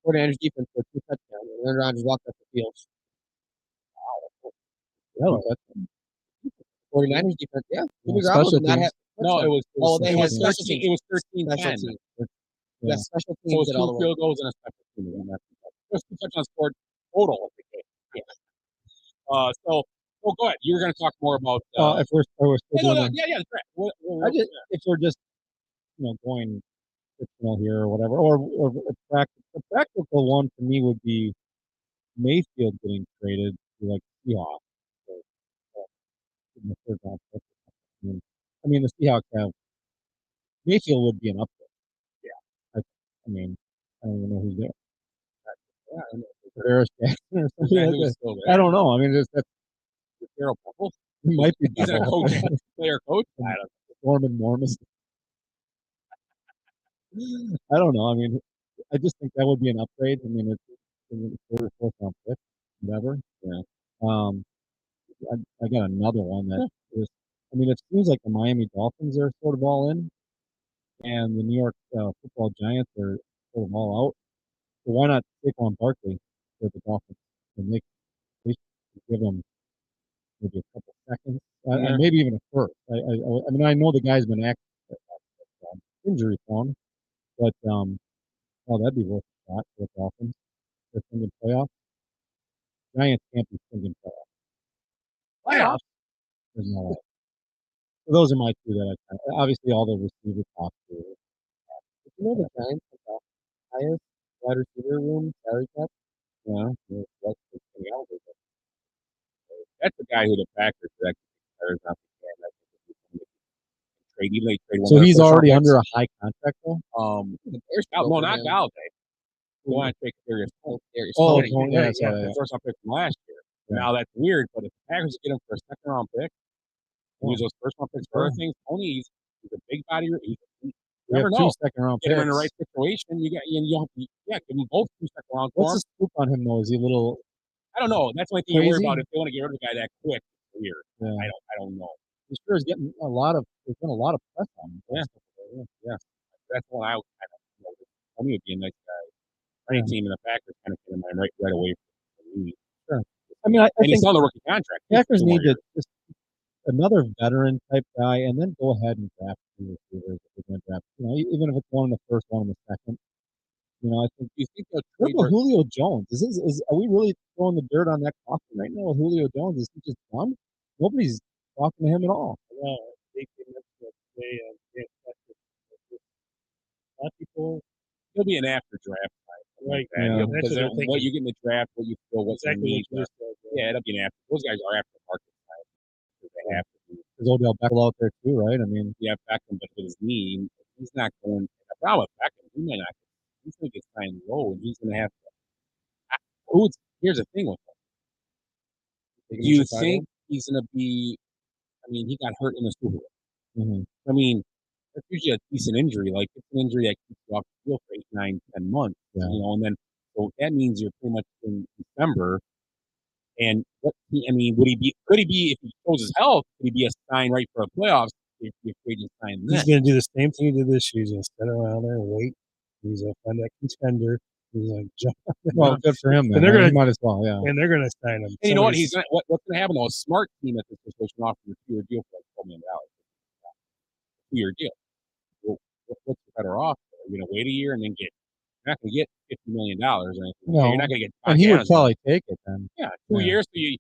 The 49ers defense scored 2 touchdowns, and Aaron Rodgers walked off the field. That was it. 49ers defense, yeah. Jimmy Garoppolo Special did not teams. have. No, it was. Oh, they it had was special 13. teams. It was 13 Special 10. teams. Yeah. Yeah, special So it teams was did all 2 the work. field goals and a special team. And that's it was 2 touchdowns scored total of the game. Yeah. So, well, go ahead. You were going to talk more about. If we're still doing that. Yeah. Correct. If we're just going fictional here or whatever, or a practical one for me would be Mayfield getting traded to like Seahawks. In the third round pick. I mean, the Seahawks have Mayfield would be an upgrade. Yeah, I mean, I don't even know who's there. Yeah, I know. Harris Jackson or something like that. I don't know. I mean, that's Daryl Buckle. He might be. He's a coach, player coach. I don't know. Norman Mormon. I don't know. I mean, I just think that would be an upgrade. I mean, it's a third or fourth round pick, whatever. Yeah. I got another one that is. I mean, it seems like the Miami Dolphins are sort of all in, and the New York Football Giants are sort of all out. So why not Saquon Barkley for the Dolphins and they give them maybe a couple seconds, and maybe even a first. I mean, I know the guy's been active injury prone, but that'd be worth a shot for the Dolphins. They're thinking playoffs. Giants can't be thinking playoffs. Playoffs? There's no way. So those are my two that obviously all the receiver talk to. Did you know the Giants have the highest wide receiver room salary cap? Yeah. That's the guy who the Packers actually not trade. Even they trade one. So he's already under a high contract though. No, not Galladay. They want to take Darius Cole. Yeah, the first round pick from last year. Yeah. Now that's weird, but if the Packers get him for a second round pick, use those first round picks for other things. Tony's a big body. You never know. 2 second round picks. Get him in the right situation. You give them both 2 second round. What's the scoop on him though? Is he a little? I don't know. That's the only thing you worry about. If they want to get rid of the guy that quick, it's weird. Yeah. I don't know. He sure is getting there's been a lot of press on him. Yeah. That's one I don't know. Tony would be a nice guy. Any team in the Packers kind of get him right away from me. Sure. I mean, I think he's on the rookie contract. Packers need to just another veteran type guy, and then go ahead and draft two receivers if they're going to draft. Even if it's one in the first, one in the second. I think. You think what about Julio Jones? Are we really throwing the dirt on that coffin right now? Julio Jones, is he just done? Nobody's talking to him at all. Well, they a lot of people. He'll be an after draft type. Right. Yeah. Because what you get in the draft, what you feel, what's exactly your need. Yeah, it'll be an after. Those guys are after the market type. They have to be. There's Odell Beckham out there too, right? I mean, yeah, Beckham, but with his knee, he's not going. The problem with Beckham, he may not. He's going to get signed low, and he's going to have to. Here's the thing with him. Do you think he's going to be? I mean, he got hurt in the Super Bowl. Mm-hmm. I mean, that's usually a decent injury. Like it's an injury that keeps you off the field for 8, 9, 10 months. Yeah. And then so that means you're pretty much in December. And would he be? Could he be if he shows his health? Could he be a sign right for a playoffs if agent sign? He's going to do the same thing he did this year. He's going to sit around there and wait. He's going to find that contender. He's going to jump. Well, good for him. Then. And they're going to might as well, yeah. And they're going to sign him. And you know what? What's going to happen? A smart team at this situation offers a 2-year deal for like $12 million. 2-year deal. Well, what's better off? You're going to wait a year and then get. You're not going to get $50 million or anything. No. You're not going to get. And he would probably take it then. Yeah, 2 years. So you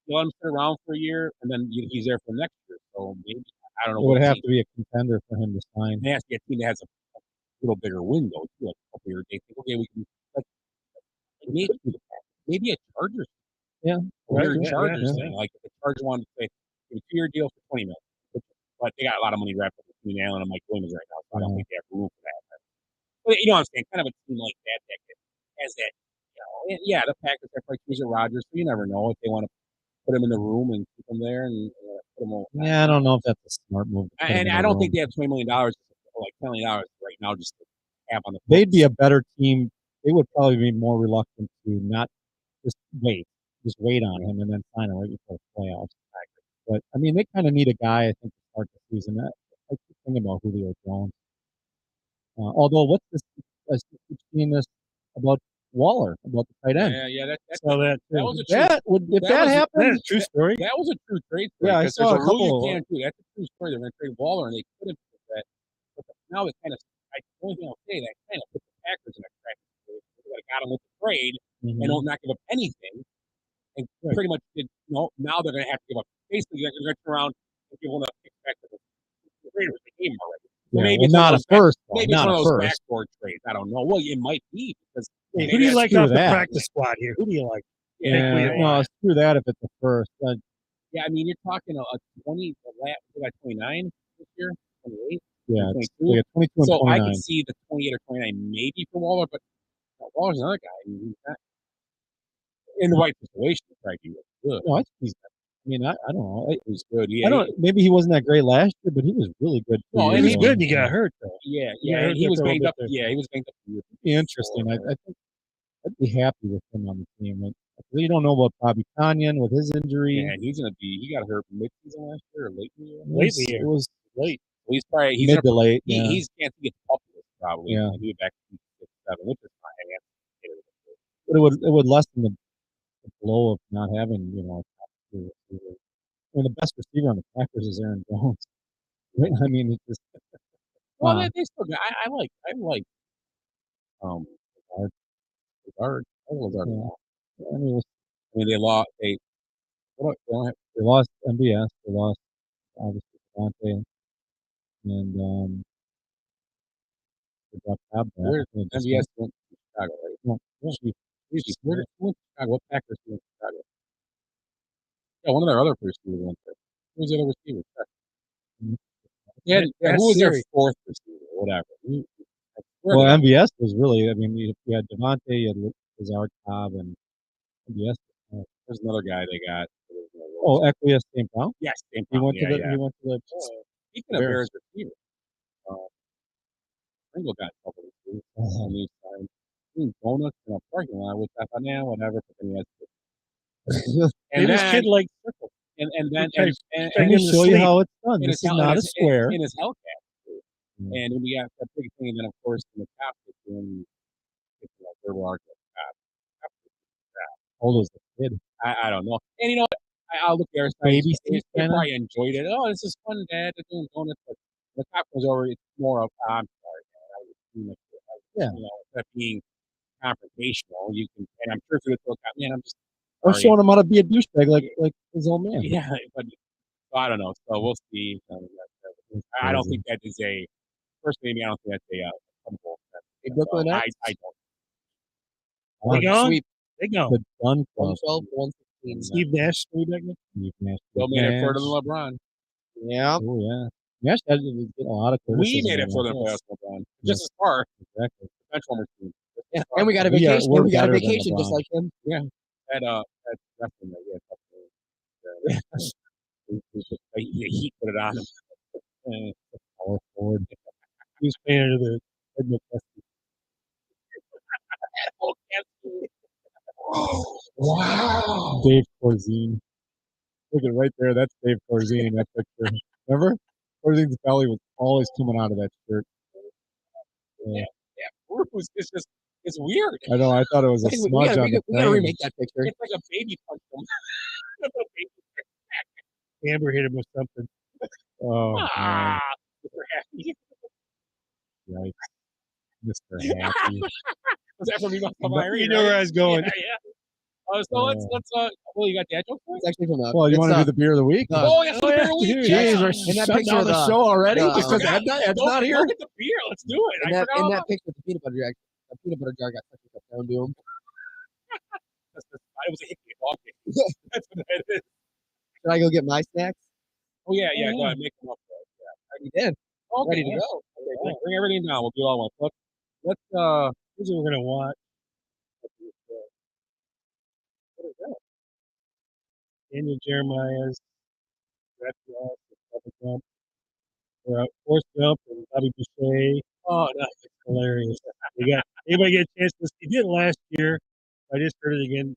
let him sit around for a year, and then he's there for the next year. So maybe I don't know. It would have to be a contender for him to sign. It has to be a team that has a little bigger window too, like a couple years. They think, okay, we can maybe a Chargers. Yeah, Chargers thing. Like if the Chargers wanted to say a 2-year deal for $20 million, but they got a lot of money wrapped up between Allen and Mike Williams right now, so I don't think they have room for that. But you know what I'm saying? Kind of a team like that has that. Yeah, the Packers have like Mr. Rodgers, so you never know if they want to put him in the room and keep him there and put him on. Yeah, I don't know if that's a smart move. And I don't think they have $20 million, like $10 million right now, just to have on the books. They'd be a better team. They would probably be more reluctant to not just wait. just wait on him and then sign him right before the playoffs. But I mean, they kind of need a guy, I think, to start the season. I keep thinking about Julio Jones. Although, what's this? I keep seeing this about Waller, about the tight end. Yeah. That that was a true. If that happened, that's a true story. That was a true trade. Yeah, I saw a rule you couple. can't do. That's a true story. They're going to trade Waller, and they could have put that. But now it kind of. The only thing I'll say that kind of put the Packers in a crack situation. They got them with the trade and don't not give up anything, and pretty much did. Now they're going to have to give up. Basically, they're going to turn around and give one of the back to the Raiders. They gave them already. Yeah, maybe well, not a first. Maybe it's one of those backboard trades. I don't know. Well, it might be because. Hey, who do you like off the practice squad here? Who do you like? No, screw that if it's the first. Yeah, I mean, you're talking a 20, we got 29 this year, 28. Yeah, 22. 22 and so 29. I can see the 28 or 29 maybe for Waller, but Waller's another guy. I mean, he's not in the right situation. Right, he was good. No, I mean, I don't know. He was good. Maybe he wasn't that grered last year, but he was really good. No, he was good and he got hurt, though. Yeah, and he was banged up. Yeah, he was banged up. Interesting. I think I'd be happy with him on the team. You don't know about Bobby Tonyan with his injury. Yeah, and he got hurt mid-season last year or late in the year? Late in the year. It was late. Well, he's probably mid to late. He's can't get popular probably. Yeah. He'll be back to 6-7, which is fine. But it would lessen the blow of not having, I mean, the best receiver on the Packers is Aaron Jones. Right? I mean, it's just. Well, they still got. I like. Lazard. Yeah. I mean, they lost. They lost MBS. They lost obviously Devontae, and they got Cobb back. Where MBS went to Chicago, right? No, where went Chicago? What Packers went to Chicago? Yeah, one of their other receivers went there. Who was the other receiver? Yeah, who was their fourth receiver? Whatever. Well, MVS was really. I mean, you had Devontae, you had Lazard, Cobb, and MVS. There's another guy they got. Oh, Equius St. Brown. Yes, St. He Brown. went to the. He went to the. Speaking of Bears receiver, Pringle got a couple of receivers on the side. Doing donuts in a parking lot, which I thought, whatever. But then he has and this kid like circle. And then let me show you how it's done. This is not a square. In his Hellcat. And then we got that big thing, and then of course in the top, it's doing verbal arc. How old was the kid? I don't know. And you know what? I'll look there. Baby they probably enjoyed it. Oh, this is fun, Dad. They're doing donuts. But the top was over. It's more of, I'm sorry, Dad. Yeah. Instead of being confrontational, you can, and I'm sure if you look at man, I'm just. Or showing him how to be a douchebag like his old man. Yeah, but I don't know. So we'll see. I don't think that is a. Personally, I don't think that's a Brooklyn Nets? I don't. They gone? Sweep. They gone. The Gun Club. 112 to 116. Steve Nash, Still made it further than LeBron. Yeah. Oh, yeah. Nash had to get a lot of criticism. We made it further than LeBron. Just as far. Exactly. Benchwarmers team. Yeah. And we got a vacation. we're We got a better than vacation just LeBron. like him. Yeah. At wrestling, he put it on him. Power forward. He was paying under the Edmund Wow. Dave Corzine. Look at it right there. That's Dave Corzine in that picture. Remember? Corzine's belly was always coming out of that shirt. Yeah. It's just, it's weird. I know. I thought it was a smudge on the We gotta remake that picture. It's like a baby punch him. Amber hit him with something. Oh, man. Mr. Happy. Yikes. Mr. Happy. Was that from you? You know where I was going. Yeah. So let's well, you got dad jokes? It's actually from Well, you want to do the beer of the week? Oh, yes, the beer of the week. Jeez, we're In that shutting picture down of the show already? Just because Ed's not here? Look at the beer. Let's do it. In that picture, the peanut butter jar got such a down to him. It was a hickey dog. That's what that is. Should I go get my snacks? Oh, yeah. Go ahead. Make them up. You did. Okay, Ready to go. Okay, bring everything down. We'll do it all at once. Let's, Here's what we're going to watch. what is that? Daniel Jeremiah's draft loss, Jump. Forrest Gump and Bobby Boucher. Oh, no. It's hilarious. Anybody get a chance to see? He did it last year. I just heard it again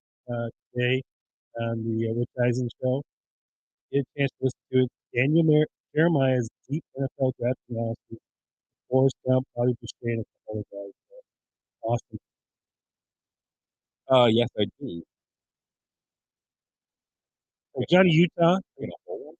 today. on the Rich Eisen show. Get a chance to listen to it. Daniel Jeremiah's deep NFL draft analysis. Forrest Gump, Bobby Buchanan, a couple of guys. Awesome. Yes, I do. Oh, Johnny Utah. You know, hold on.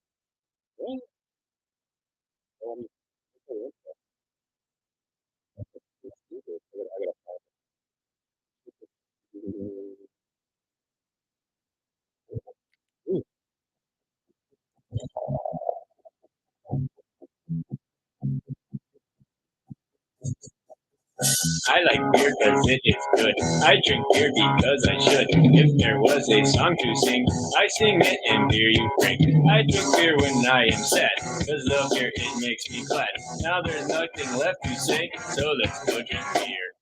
I like beer because it is good. I drink beer because I should. If there was a song to sing, I sing it and beer you drink. I drink beer when I am sad, because the beer, it makes me glad. Now there's nothing left to say, so let's go drink beer.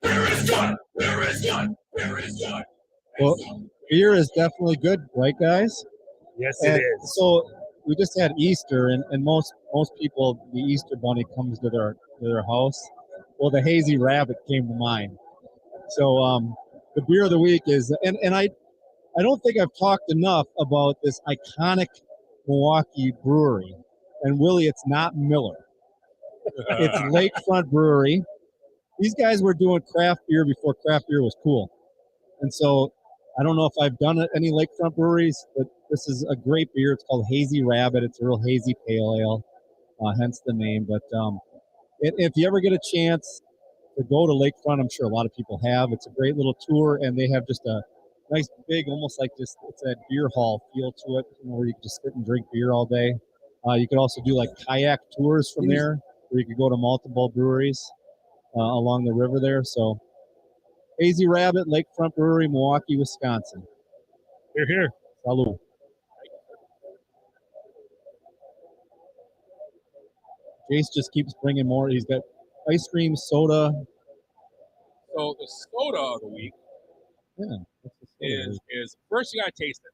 Beer is good, beer is good, beer is good. Well, beer is definitely good, right, guys? Yes, and it is. So we just had Easter, and most people, the Easter bunny comes to their house. Well, the hazy rabbit came to mind. So the beer of the week is, and I don't think I've talked enough about this iconic Milwaukee brewery. And Willie, it's not Miller. It's Lakefront Brewery. These guys were doing craft beer before craft beer was cool. And so I don't know if I've done any Lakefront breweries, but this is a great beer. It's called Hazy Rabbit. It's a real hazy pale ale, hence the name. But if you ever get a chance to go to Lakefront, I'm sure a lot of people have. It's a great little tour, and they have just a nice big, almost like just, it's a beer hall feel to it, where you can just sit and drink beer all day. You could also do like kayak tours from there, where you could go to multiple breweries along the river there. So Hazy Rabbit, Lakefront Brewery, Milwaukee, Wisconsin. Here. Salud. Jace just keeps bringing more. He's got ice cream, soda. So the soda of the week is first you gotta taste it.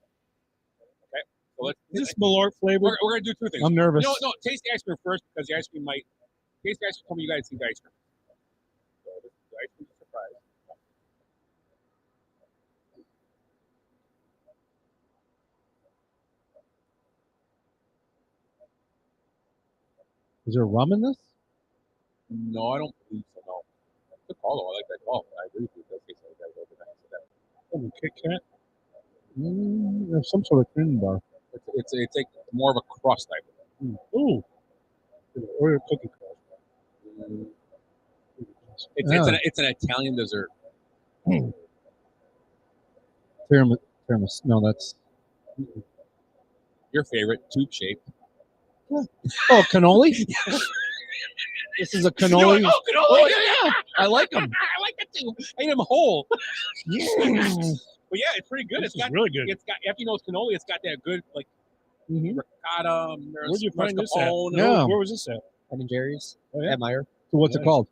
Okay. So is this Malort flavor? We're gonna do two things. I'm nervous. No, taste the ice cream first, because the ice cream might taste the ice cream. Tell me you guys see the ice cream. So this is the ice cream surprise. Is there rum in this? No, I don't believe so. No. Good call though. I like that call. I agree with you. It does taste like that. Kit Kat. There's some sort of cream bar. It's like more of a crust type. Ooh. Oreo cookie crust. It's an Italian dessert. Tiramisu. No, that's Your favorite, tube shaped. Oh, cannoli. This is a cannoli. Oh, cannoli. Oh, yeah. I like them. I like that too. I eat them whole. Yeah. But yeah, it's pretty good. It's got really good. It's got, after you know it's cannoli, it's got that good like ricotta. Where'd you find this at? Yeah. Where was this at? Ben & Jerry's. Oh, yeah. At Meyer. So what's it called?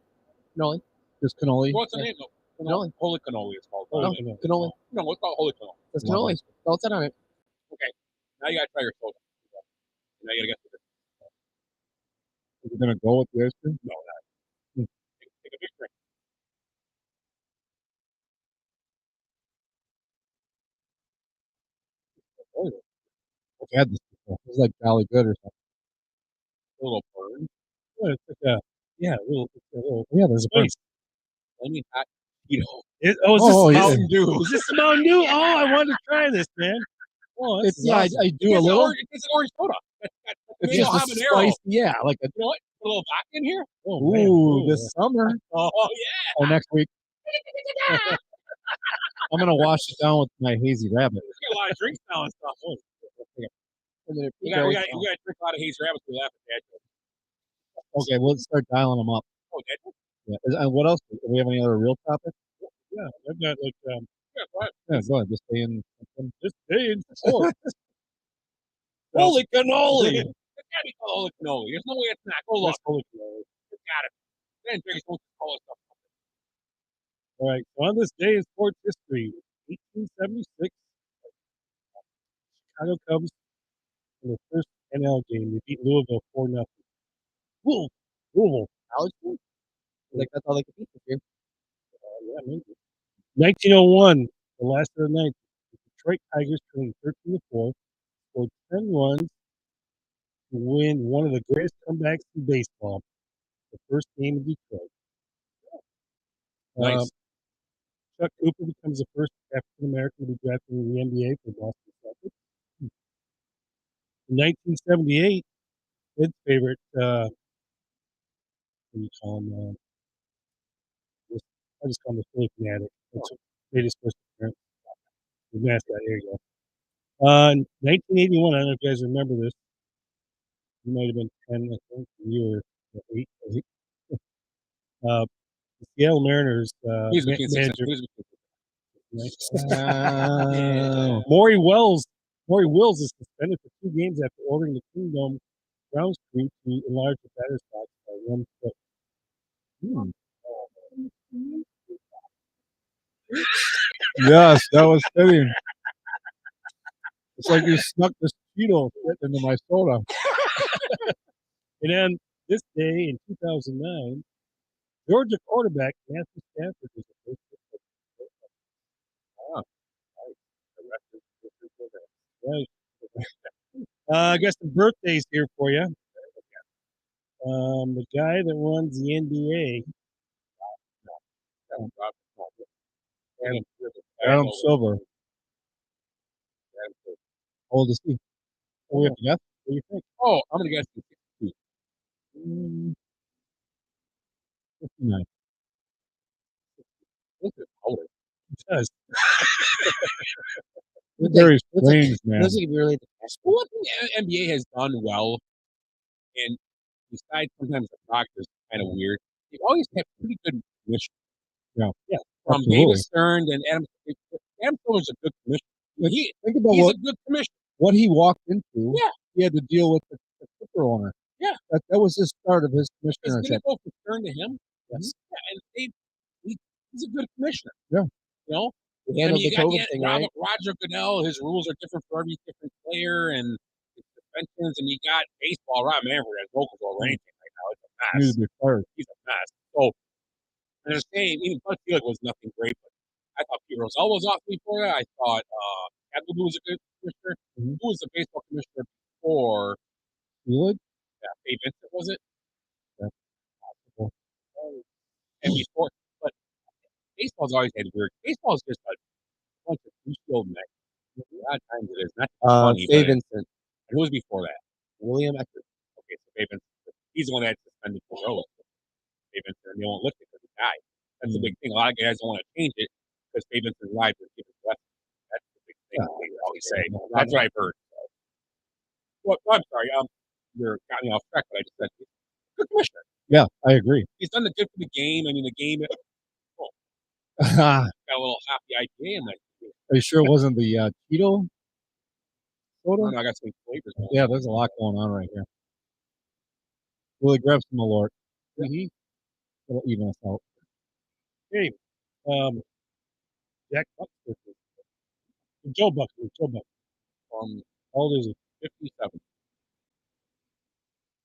Cannoli. Just cannoli. What's the name? Cannoli. Holy cannoli. It's called. No, cannoli. No, what's called holy cannoli? That's cannoli. All set on it. Okay. Now you gotta try your soda. Now you gotta get to this. Is it gonna go with the ice cream? No, not. Take a big drink. I've had this before. It's like Jolly Good or something. A little burn. Yeah, it's like a little. Yeah, there's a burn. Flaming hot Cheeto. Is this Mountain Dew? Is this the Mountain Dew? Oh, I wanted to try this, man. Oh, It's, yeah, I do a little. It's an orange soda. It's just a spicy, yeah, like a. You know what? Put a little vodka in here. Oh, man. Ooh, this summer. Oh yeah. Or next week. I'm gonna wash it down with my hazy rabbit. We got a lot of drinks now and stuff. Oh, we got to drink a lot of hazy rabbits. We laugh at that. Okay, we'll start dialing them up. Oh, that. Yeah. And what else? Do we have any other real topics? Yeah, I've got like Yeah, go ahead. Yeah, go ahead. Just stay in. this day in sport. Holy cannoli! It's gotta be called holy cannoli. There's no way it's not. Go look. Holy cannoli. It's got it. Then drink supposed to call it stuff. All right. So on this day in sports history, 1876, Chicago Cubs in the first NL game, they beat Louisville 4-0. Louisville. College team? Like that's all they compete this year. Yeah, maybe. 1901, the last of the night, Detroit Tigers turning 13-4, scored 10 runs to win one of the greatest comebacks in baseball, the first game in Detroit. Nice. Chuck Cooper becomes the first African American to be drafted in the NBA for Boston Celtics. In 1978, Ed's favorite, what do you call him? I just call him the Philly Fanatic. That's what made his first appearance. The mascot, there you go. In 1981, I don't know if you guys remember this. You might have been 10, I think. You were 8. The Seattle Mariners manager. Maury Wills is suspended for 2 games after ordering the Kingdom grounds crew to enlarge the batter's box by 1 foot. Yes, that was fitting. It's like you snuck this Cheeto into my soda. And then this day in 2009, Georgia quarterback Matthew Stafford was the first. Right. I got some birthdays here for you. The guy that runs the NBA. Adam Silver. How old is he? Oh, we have to guess? What do you think? Oh, I'm going to guess 62. 59. Look at older. It does. Very strange, man. Looks like really One thing the NBA has done well, and besides sometimes the doctors kind of weird, they always have pretty good commissioners. Yeah. From Absolutely. David Stern and Adam Silver's a good commissioner. Think about He's a good commissioner. what he walked into. Yeah. He had to deal with the Clipper owner. Yeah. That was his start of his It's going commissionership. to go from Stern to him. Yes. Yeah, and he's a good commissioner. Yeah. You know? He handled the COVID thing, right? Roger Goodell, his rules are different for every different player and his suspensions, and you got baseball. Rob Manfred has vocals over anything right now. It's a mess. He needs to be fired. He's a mess. So, and they're saying, even Bud Selig was nothing great, but I thought Pete Rozelle was off before that. I thought Adler was a good commissioner. Mm-hmm. Who was the baseball commissioner before? Selig? Yeah, Dave Vincent, was it? That's possible. And before, but baseball's always had weird. Baseball's just a bunch of two-skilled men. A lot of times it is not funny. Dave Vincent. And who was before that? William Eckert. Okay, so Dave Vincent. He's the one that suspended for Rose. Dave Vincent, and they won't lift it because he died. That's the big thing. A lot of guys don't want to change it because Dave Vincent's life is given left. That's the big thing they always say. That's what I've heard. So. Well, I'm sorry. You're got me off track, but I just said good commissioner. Yeah, I agree. He's done the good for the game. I mean, the game. Got a little happy IPA in that. Are you sure it wasn't the Cheeto soda? I got some flavors. Yeah, there's a lot going on right here. Really grab some Malort. Mm-hmm. It'll even us out. Hey, Jack Buckner. Joe Buckner. How old is he? 57.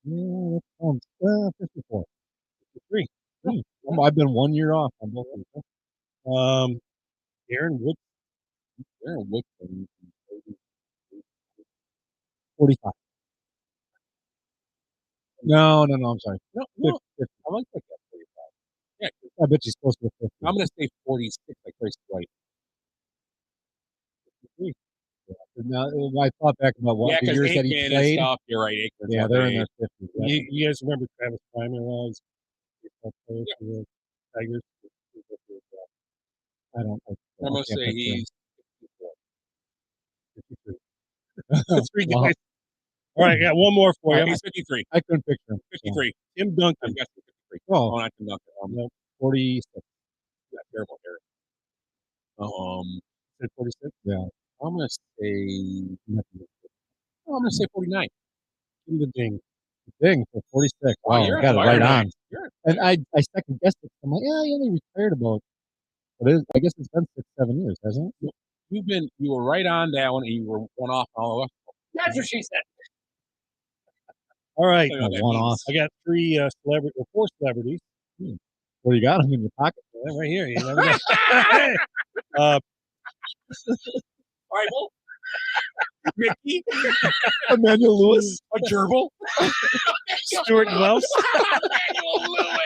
Yeah, that sounds 54. 53. I've been 1 year off on both of them. Aaron Wood. Aaron Woodson. 45. No, I'm sorry. No, 50. I like that guy, 45. Yeah, I bet she's close to 50. I'm going to say 46, like Tracy White. 53. Now, I thought back about what the years that he Aikman played. And stuff, you're right. Aikman's Yeah, they're in their 50s. Yeah. You guys remember Travis Primer was for the Tigers? I don't. I'm going to say he's 53. Three guys. All right, got one more for you. He's 53. I couldn't picture him. 53. Tim Duncan. I'm guessing 53. Oh, not Tim Duncan. No, 46. Yeah, terrible hair. Said 46? Yeah. I'm going to say 49. Give him the ding. Ding for 46. Wow, you're got it right on. You're And I second guessed it. I'm like, yeah, he only retired about. But I guess it's been 6-7 years, hasn't it? You were right on that one, and you were one off on all the rest. That's what she said. All right. One off. I got four celebrities. What do you got? I'm in your pocket. Yeah, right here. You never know. Bible. Mickey. Emmanuel Lewis. A gerbil. Stuart Wells. Emmanuel Lewis.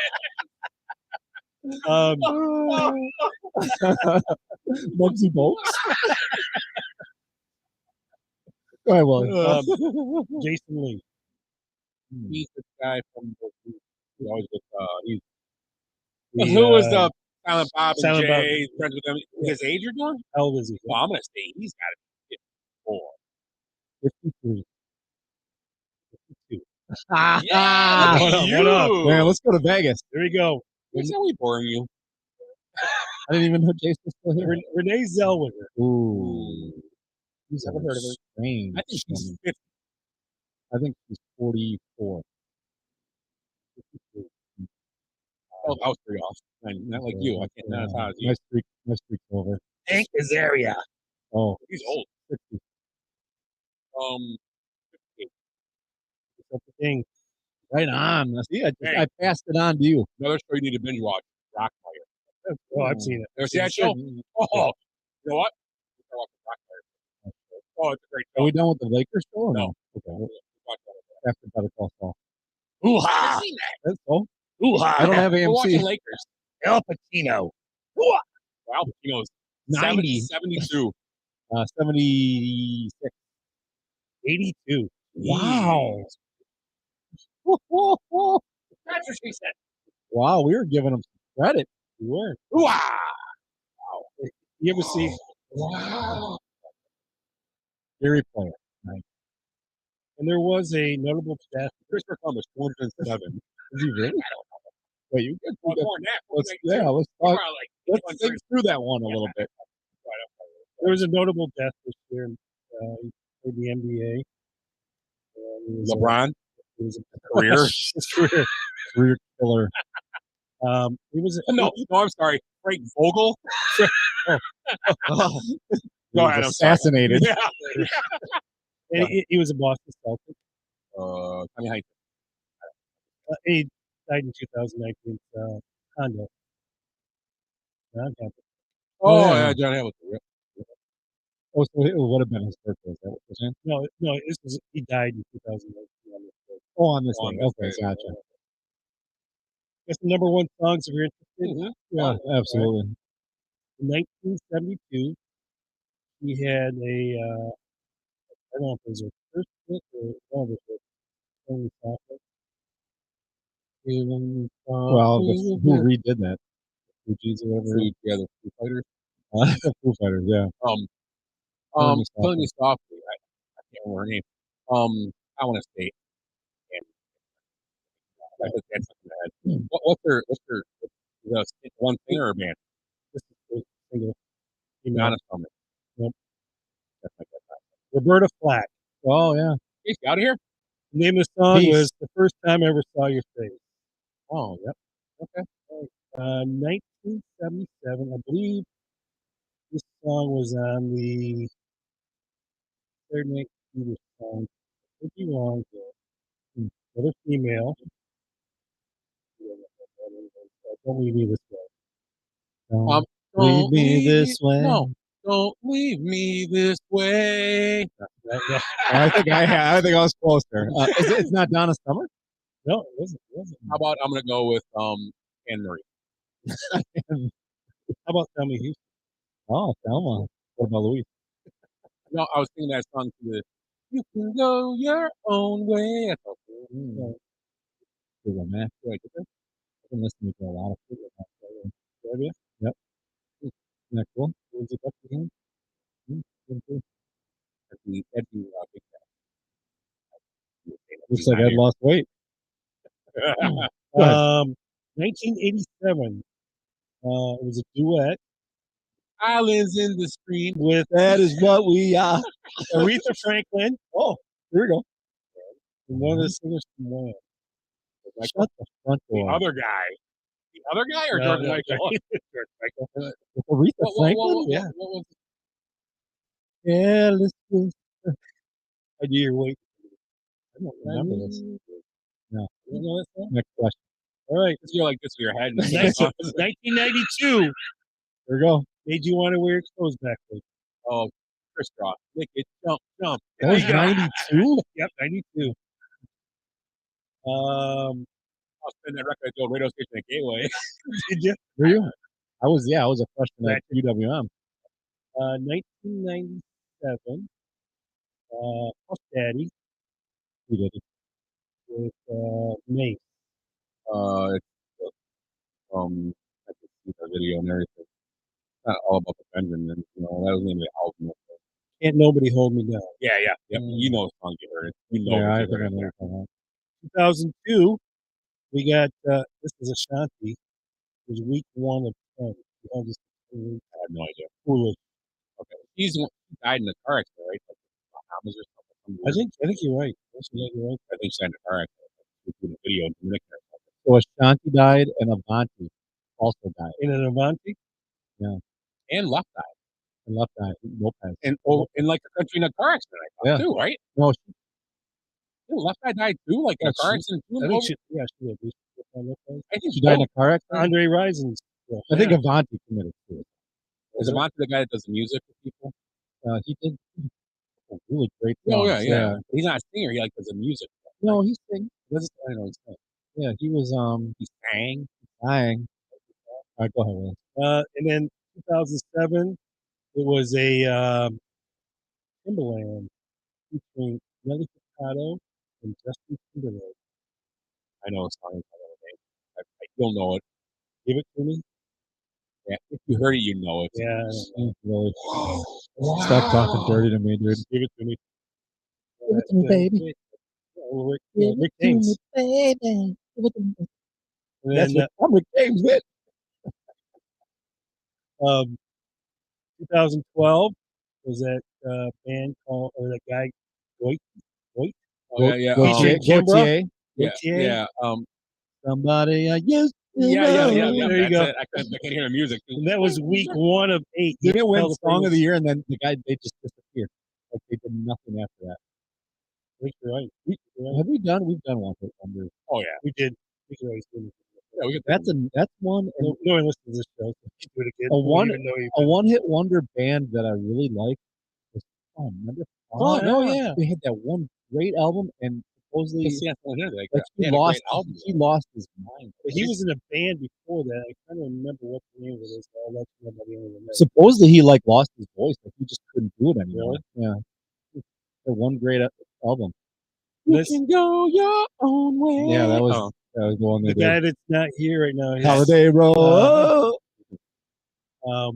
Muggsy Bogues. Go ahead, Willie. Jason Lee. He's the guy from he's always with The, who was the Silent Bob and Silent Jay friends with them? His age you're doing? How old is he? Well, I'm gonna say he's got to be 53. 52. Yeah, One up. Man, let's go to Vegas. There we go. Is that we boring you? I didn't even know Jason was still here. Renee Zellweger. Ooh. Who's ever heard of her? Strange. I think she's 50. I think she's 44. Oh, I was pretty off. Not like you. I can't. Not as high as you. My streak's over. Hank Azaria. Oh, He's old. 60. That's the thing. Right on. See, I Hey. passed it on to you. Another show you need to binge watch. Rockfire. Oh, I've seen it. Ever see that show? Oh, you know what? Rockfire. Oh, it's a great show. Are we done with the Lakers show or no? Okay. Watch that. After Better Call Saul. Hoo-ha! I've seen that. That's all. Hoo-ha! I don't have We're watching AMC. Lakers. Al Pacino. Wow, he knows 90. 72. 76. 82. Wow. That's what she said. Wow, we were giving him some credit. We were. Wow. You ever see? Wow. Scary player. Right. And there was a notable death. Christopher Columbus, 207. Is he really? Wait, you get Well, more than that. let's Like, let's we're talk. probably like Let's think through that one a little bit. There was a notable death this year in the NBA. And LeBron, It was a career. Career killer. It was No, I'm sorry. Frank Vogel. He Go was ahead. I'm sorry. assassinated. Yeah. and he was a Boston Celtic. I mean, He died in 2019. Honda. John Hamilton. oh, yeah. yeah, John Hamilton. Yeah. Oh, so it would have been his birthday. Is that what you're saying? No, he died in 2019. On this day. Oh, on this On day. this Okay, day. gotcha. That's the number one songs if you're interested. Yeah, absolutely. In 1972, he had a, I don't know if it was a first hit or one of his hits. Only Chocolate. Well, who redid that? Fugees or whatever. Yeah, the Foo Fighters. The Foo Fighters, yeah. Killing Me Softly. I can't remember her name. I want to say. I just had something in my head. What's her one singer or band? This is the single. Not a summer. Nope. That's my guess. Roberta Flack. Oh, yeah. Hey, out of here. The name of the song Peace. was The First Time I Ever Saw Your Face. Oh, yep. Okay. 1977, I believe this song was on the Third Night Fever song. I could be wrong here. Another female. Don't leave me this way. Don't Don't leave me this way. No, don't leave me this way. I think I was closer. It's not Donna Summer? No, it wasn't. It wasn't. How about I'm gonna go with Anne Marie. How about Thelma Houston? Oh, Thelma. What about Louise? No, I was singing that song to the You Can Go Your Own Way. That's okay. Good one, man. I've been listening to a lot of people. Have you? Yep. Isn't that cool? Lindsay Buckingham? That'd be big Looks like I'd lost weight. 1987. It was a duet Islands in the Stream. with That is what we are. Aretha Franklin Oh, here we go. and one of the singers from Wham. Shut the front The door. other guy. The other guy or George Michael? George Michael. With Aretha Franklin? Yeah. What was Yeah, listen. I do your weight. I don't remember this. No. You know that song? Next question. All right. You're like this with your head. 1992 Here we go. made you want to wear your clothes backwards. Oh, liquor straw. Lick it, jump, jump. That was 92? Yep, 92. I'll spin that record at the old radio station at Gateway. Did you? Were you? I was a freshman at UWM. 1997. Puff Daddy We did it. with Mace. It's, I could see the video and everything. Not all about the Benjamin, that was the name of the album. Can't Nobody Hold Me Down. Yeah. You know the song you heard. You know Yeah, I you think I heard know it. what 2002, we got, this is Ashanti. It was week 1 of 10. I have no idea. Foolish. Okay. She died in a car accident, right? Like Bahamas or something. I think you're right. You're right. I think she died in a car accident. She was doing a video in Dominican or something. So Ashanti died and Avanti also died. In an Avanti? Yeah. And Left Eye. And Left Eye, Lopez. And in like the country in a car accident, I thought, too, right? No, Left Eye died too, like in a car accident too. I think she did. I think she died in a car accident. Andre Rison's. I think Avanti committed suicide. Is Avanti the guy that does the music for people? He did really great Oh songs. yeah. He's not a singer. He like does the music. No, he sang. I don't know. He's sang. Yeah, he was. He sang. Sang. All right, go ahead, Will. And then 2007, it was a Timberland featuring Nelly Furtado and Justin Timberlake. I know a song. I don't know it. Give it to me. Yeah, if you heard it, you know it. Yeah. Really. Stop talking dirty to me, dude. Give it to me. Give it to me, baby. Rick James. Baby. And then, I'm Rick James, man. 2012 was that band called, or that guy, Goit. Oh yeah. Gautier. Yeah. Somebody I used to Yeah. There you That's go. it. I can't hear the music. And that was week 1 of 8. They didn't win Song of the Year, and then they just disappeared. Like they did nothing after that. I think you're right. Have we done? We've done One Hit Wonders. Oh yeah, We did. We could always do it. yeah. We That's one. No one listens to this show. So we can do it again. A one- Even though you A one-hit wonder band that I really like was remember? Oh, no, yeah. They had that one great album, and supposedly yeah, like, he lost. He lost his mind. But he was in a band before that. I kind of remember what the name of it is. But I'll let you know by the end of the night. Supposedly he lost his voice, like he just couldn't do it anymore. Yeah, the one great album. This- can go your own way. Yeah, that was the one they the guy that's not here right now. Holiday Road.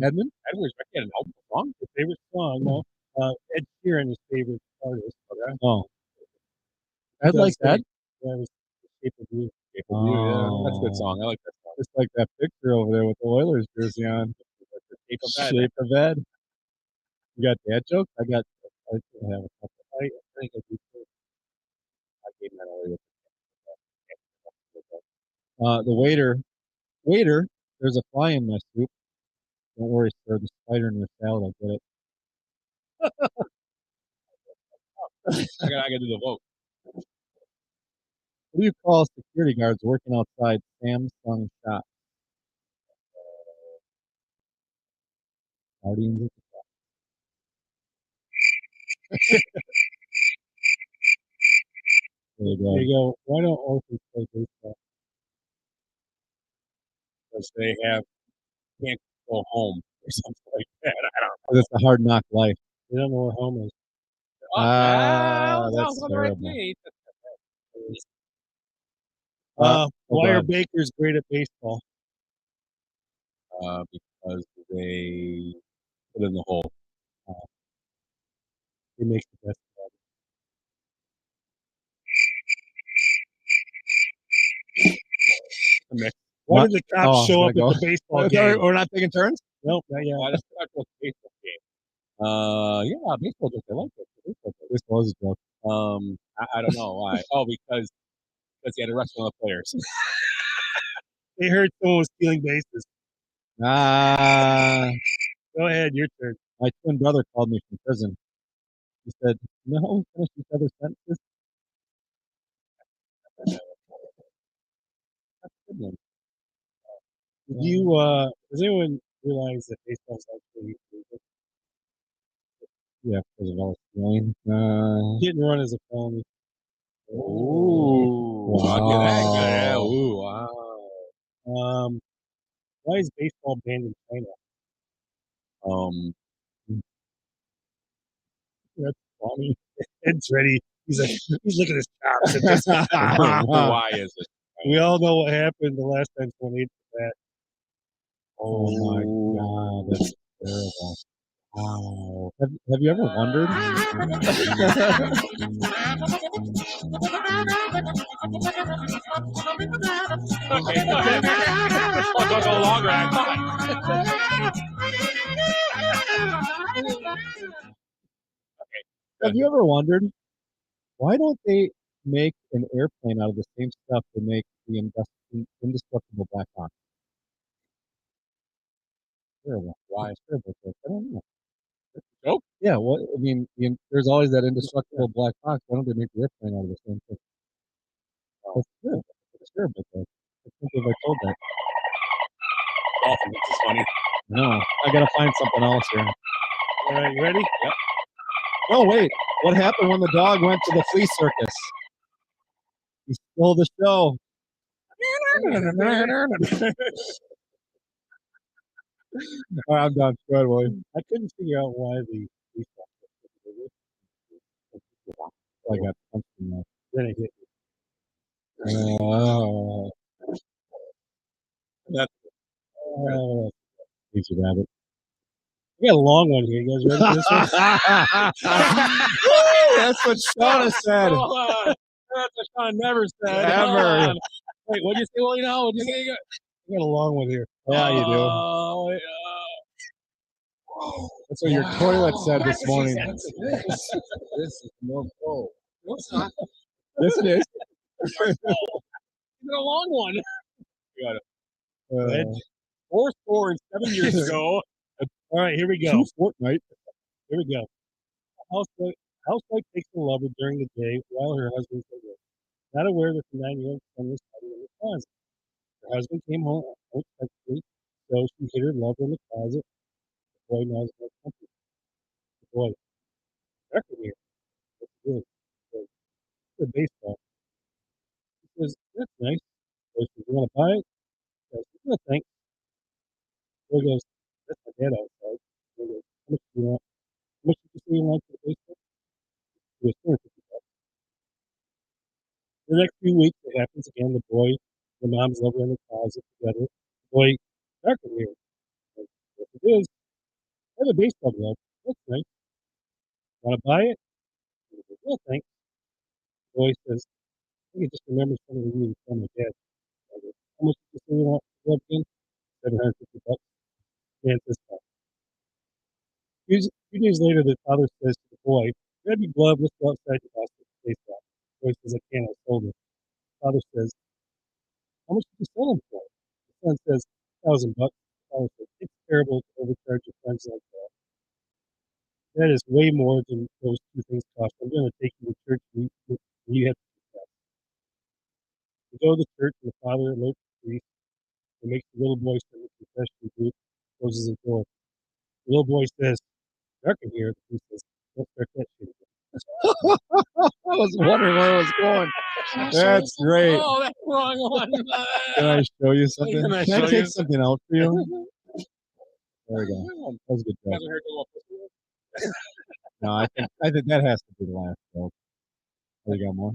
Edmund? Edward's back an album song. His favorite song, no. Ed Sheeran, his favorite artist. Okay. Oh, I'd like that. Yeah, it was Shape of You. Shape of You, yeah. That's a good song. I like that song. Just like that picture over there with the Oilers jersey on. Shape of Ed. You got dad jokes? I have a couple. I think I do. I gave that away. The waiter, there's a fly in my soup. Don't worry, sir. The spider in your salad, I'll get it. I gotta do the vote. What do you call security guards working outside Samsung shop? Guardians of the There you go. There you go. Why don't orphans play baseball? Because they can't go home or something like that. I don't know. It's a hard knock life. They don't know where home is. That's terrible. Why are Bakers great at baseball? Because they put in the hole. He makes the best of it. Why did the cops show up at the baseball game? We're not taking turns? Nope, not yet. Why does it go to a baseball game? Yeah, baseball joke. I like it. Baseball is a joke. I don't know why. Oh, because he had to arrest one of the players. They heard someone was stealing bases. Go ahead, your turn. My twin brother called me from prison. He said, "No, we finished each other's sentences." That's a good one. Does anyone realize that baseball's actually legal? Yeah, because of all the stealing. Hit and run is a felony. Ooh. I'll get that. Yeah. Wow. Ooh, wow. Why is baseball banned in China? That's funny. Ed's ready. He's looking at his chops. At this Why is it? We all know what happened the last time someone ate that. Oh my God, that's terrible. Wow. Have you ever wondered? Okay. I'll go longer. I thought. Have you ever wondered why don't they make an airplane out of the same stuff they make the indestructible Black Hawk? Terrible. Why? It's terrible. I don't know. Joke? Yeah, well, I mean, there's always that indestructible Black Hawk. Why don't they make the airplane out of the same thing? That's good. It's terrible. I think if I told that. Awesome. This is funny. No, I gotta find something else here. All right, you ready? Yep. No, wait. What happened when the dog went to the flea circus? He stole the show. All right, I'm done. Go ahead, William. I couldn't figure out why the I got something else. then it hit me. That's Easy rabbit. We got a long one here. You guys ready for this one? That's what Shauna said. Hold on. That's what Sean never said. Ever. Hold on. Wait, what'd you say, Willie? Now? What'd you say? You got? We got a long one here. Yeah, you do. Oh, That's what your toilet said this morning. This is no cold. no, it's not. Yes, it is. It's a long one. You got it. Ed? 7 years ago. All right, here we go. 2 fortnight. Here we go. Housewife takes a lover during the day while her husband's at work. Not aware that the 9-year-old son was hiding in the closet. Her husband came home unexpectedly, so she hid her lover in the closet. The boy now is no company. The boy, record here. What's good? The baseball. He says, that's nice. The boy says, you want to buy it? He says, no, thanks. The boy goes, that's my dad outside. The boy goes, how much do you want? How much did you say you want for the baseball? He goes, $250. The next few weeks, it happens again. The boy, the mom's lover in the closet together. The boy, dark in here. Like, yes, it is. I have a baseball glove. That's nice. Want to buy it? He goes, no, thanks. The boy says, I think I just remembered something you need to tell my dad. I go, how much did you say you want for the glove again? $750. Man says, no. Few days later, the father says to the boy, grab your glove, let's go outside the house with the baseball. The boy says, I can't, I sold it. The father says, how much did you sell him for? The son says, $1,000. The father says, it's terrible to overcharge your friends like that. That is way more than those two things cost. I'm going to take you to church and you have to do that. We go to the church and the father alerts the priest and makes the little boy sit in the confession booth, closes the door. The little boy says, dark in here. The priest says, don't start that shit again. I was wondering where it was going. That's great. Oh, that's the wrong one. Can I show you something? Can I Can I show take you? something out for you? There we go. That was a good job. Hasn't heard the word. No, I think that has to be the last joke. Oh, you got more?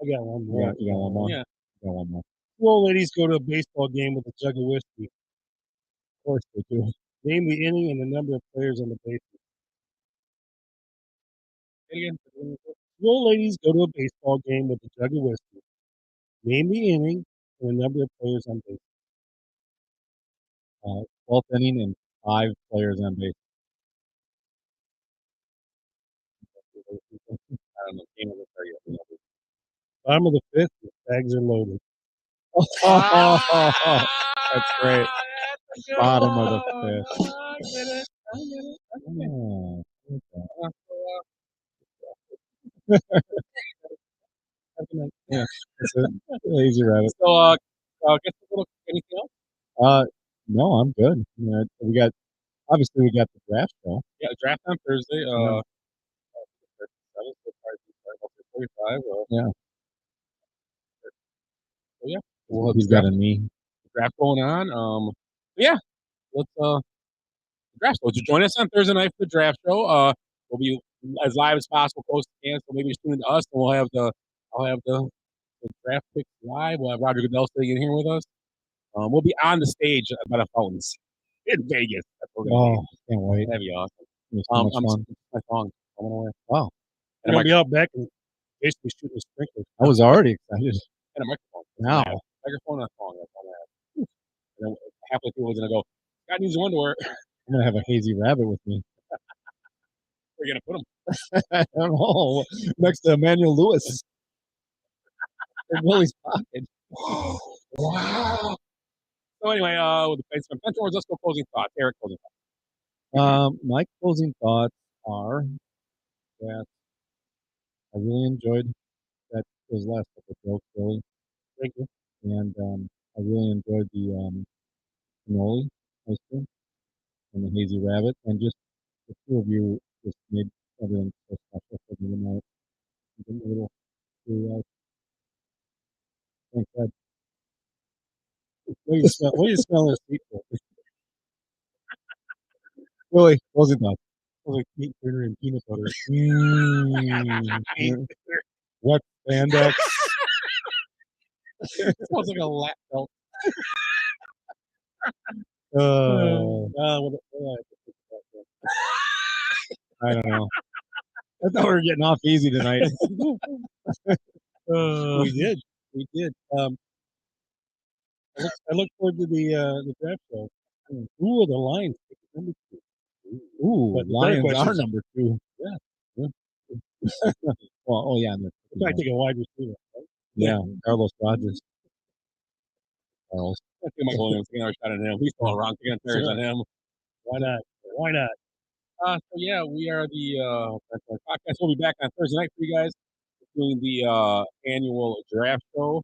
I got one more. You got one more? Yeah. You got one more. Two old ladies go to a baseball game with a jug of whiskey. Of course they do. Name the inning and the number of players on the base. Again. Two old ladies go to a baseball game with a jug of whiskey. Name the inning and the number of players on base. 12th inning and 5 players on base. I don't know. Game of the target. Bottom of the fifth, the bags are loaded. That's great. Bottom of the fifth. I get it. Oh, yeah, that's it. Easy rabbit. So, guess a little anything else? No, I'm good. We got obviously we got the draft show. Yeah, draft on Thursday. 45. Yeah. So yeah, He's got a knee. Draft going on. Yeah, let's draft. So join us on Thursday night for the draft show. We'll be as live as possible, close to can. So maybe just tune in to us, and I'll have the draft picks live. We'll have Roger Goodell sitting in here with us. We'll be on the stage by the fountains in Vegas. That's what we're gonna be. Can't wait. That'd be awesome. It's so much fun. My song. I want to wear. Wow. And I'll be out back and basically shooting a sprinkler. I was already excited. And a microphone. Now. Microphone and a song. That's all I have. And then halfway through, we're gonna go. God needs underwear. I'm gonna have a hazy rabbit with me. Where are you gonna put him? I don't know. Next to Emmanuel Lewis. In Willie's pocket. Wow. So anyway, with the Basement Benchwarmers, let's go closing thoughts. Eric, closing thoughts. My closing thoughts are that I really enjoyed those last couple of jokes, really. Thank you. And I really enjoyed the cannoli ice cream and the hazy rabbit, and just the two of you just made everything so special for me tonight. A little teary-eyed. Thanks, Ed. What do you smell this sweet for? Willie, closing thoughts. Like meat burger and peanut butter. Wet spandex. Smells like a lap belt. I don't know. I thought we were getting off easy tonight. We did. I look forward to the draft show. Who are the Lions? Ooh, But the Lions better are question- number 2. Yeah. Well, yeah. I take a wide receiver. Right? Yeah, Carlos Rogers. Carlos. I think Michael Williams taking our shot at him. He's still around, taking players on him. Why not? Why not? So yeah, we are the podcast. We'll be back on Thursday night for you guys doing the annual draft show.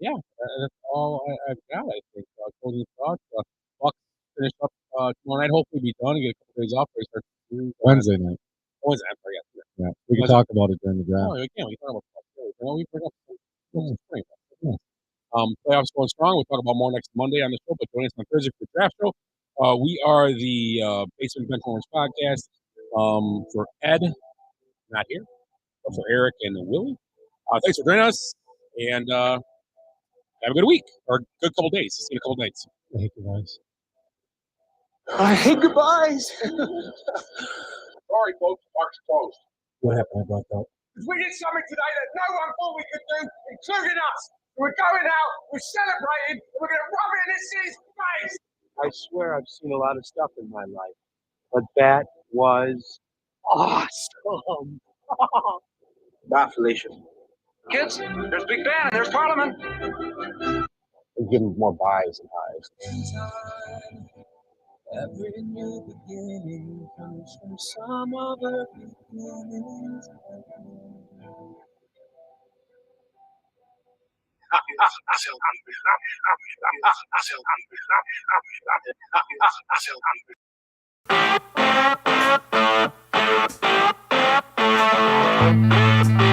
Yeah, that's all I've got. I think closing thoughts. Bucks finish up tomorrow night. Hopefully, be done and get a couple days off. They start Wednesday night. Wednesday. I'm sorry. Yeah, we can talk about it during the draft. Oh, we can. We can talk about that. We bring up playoffs going strong. We'll talk about more next Monday on the show, but join us on Thursday for the draft show. We are the Basement Benchwarmers podcast. For Ed, not here, but for Eric and Willie. Thanks for joining us, and have a good week or good couple days. See you in a couple days. I hate you guys. I hate goodbyes. Sorry, folks. Park's closed. What happened? I blacked out. We did something today that no one thought we could do, including us. We're going out, we're celebrating, and we're going to rub it in this city's face. I swear I've seen a lot of stuff in my life, but that was awesome. Bye, Felicia. Kids, there's Big Ben, there's Parliament. Give them more buys and highs. Every new beginning comes from some other beginnings. Thank you.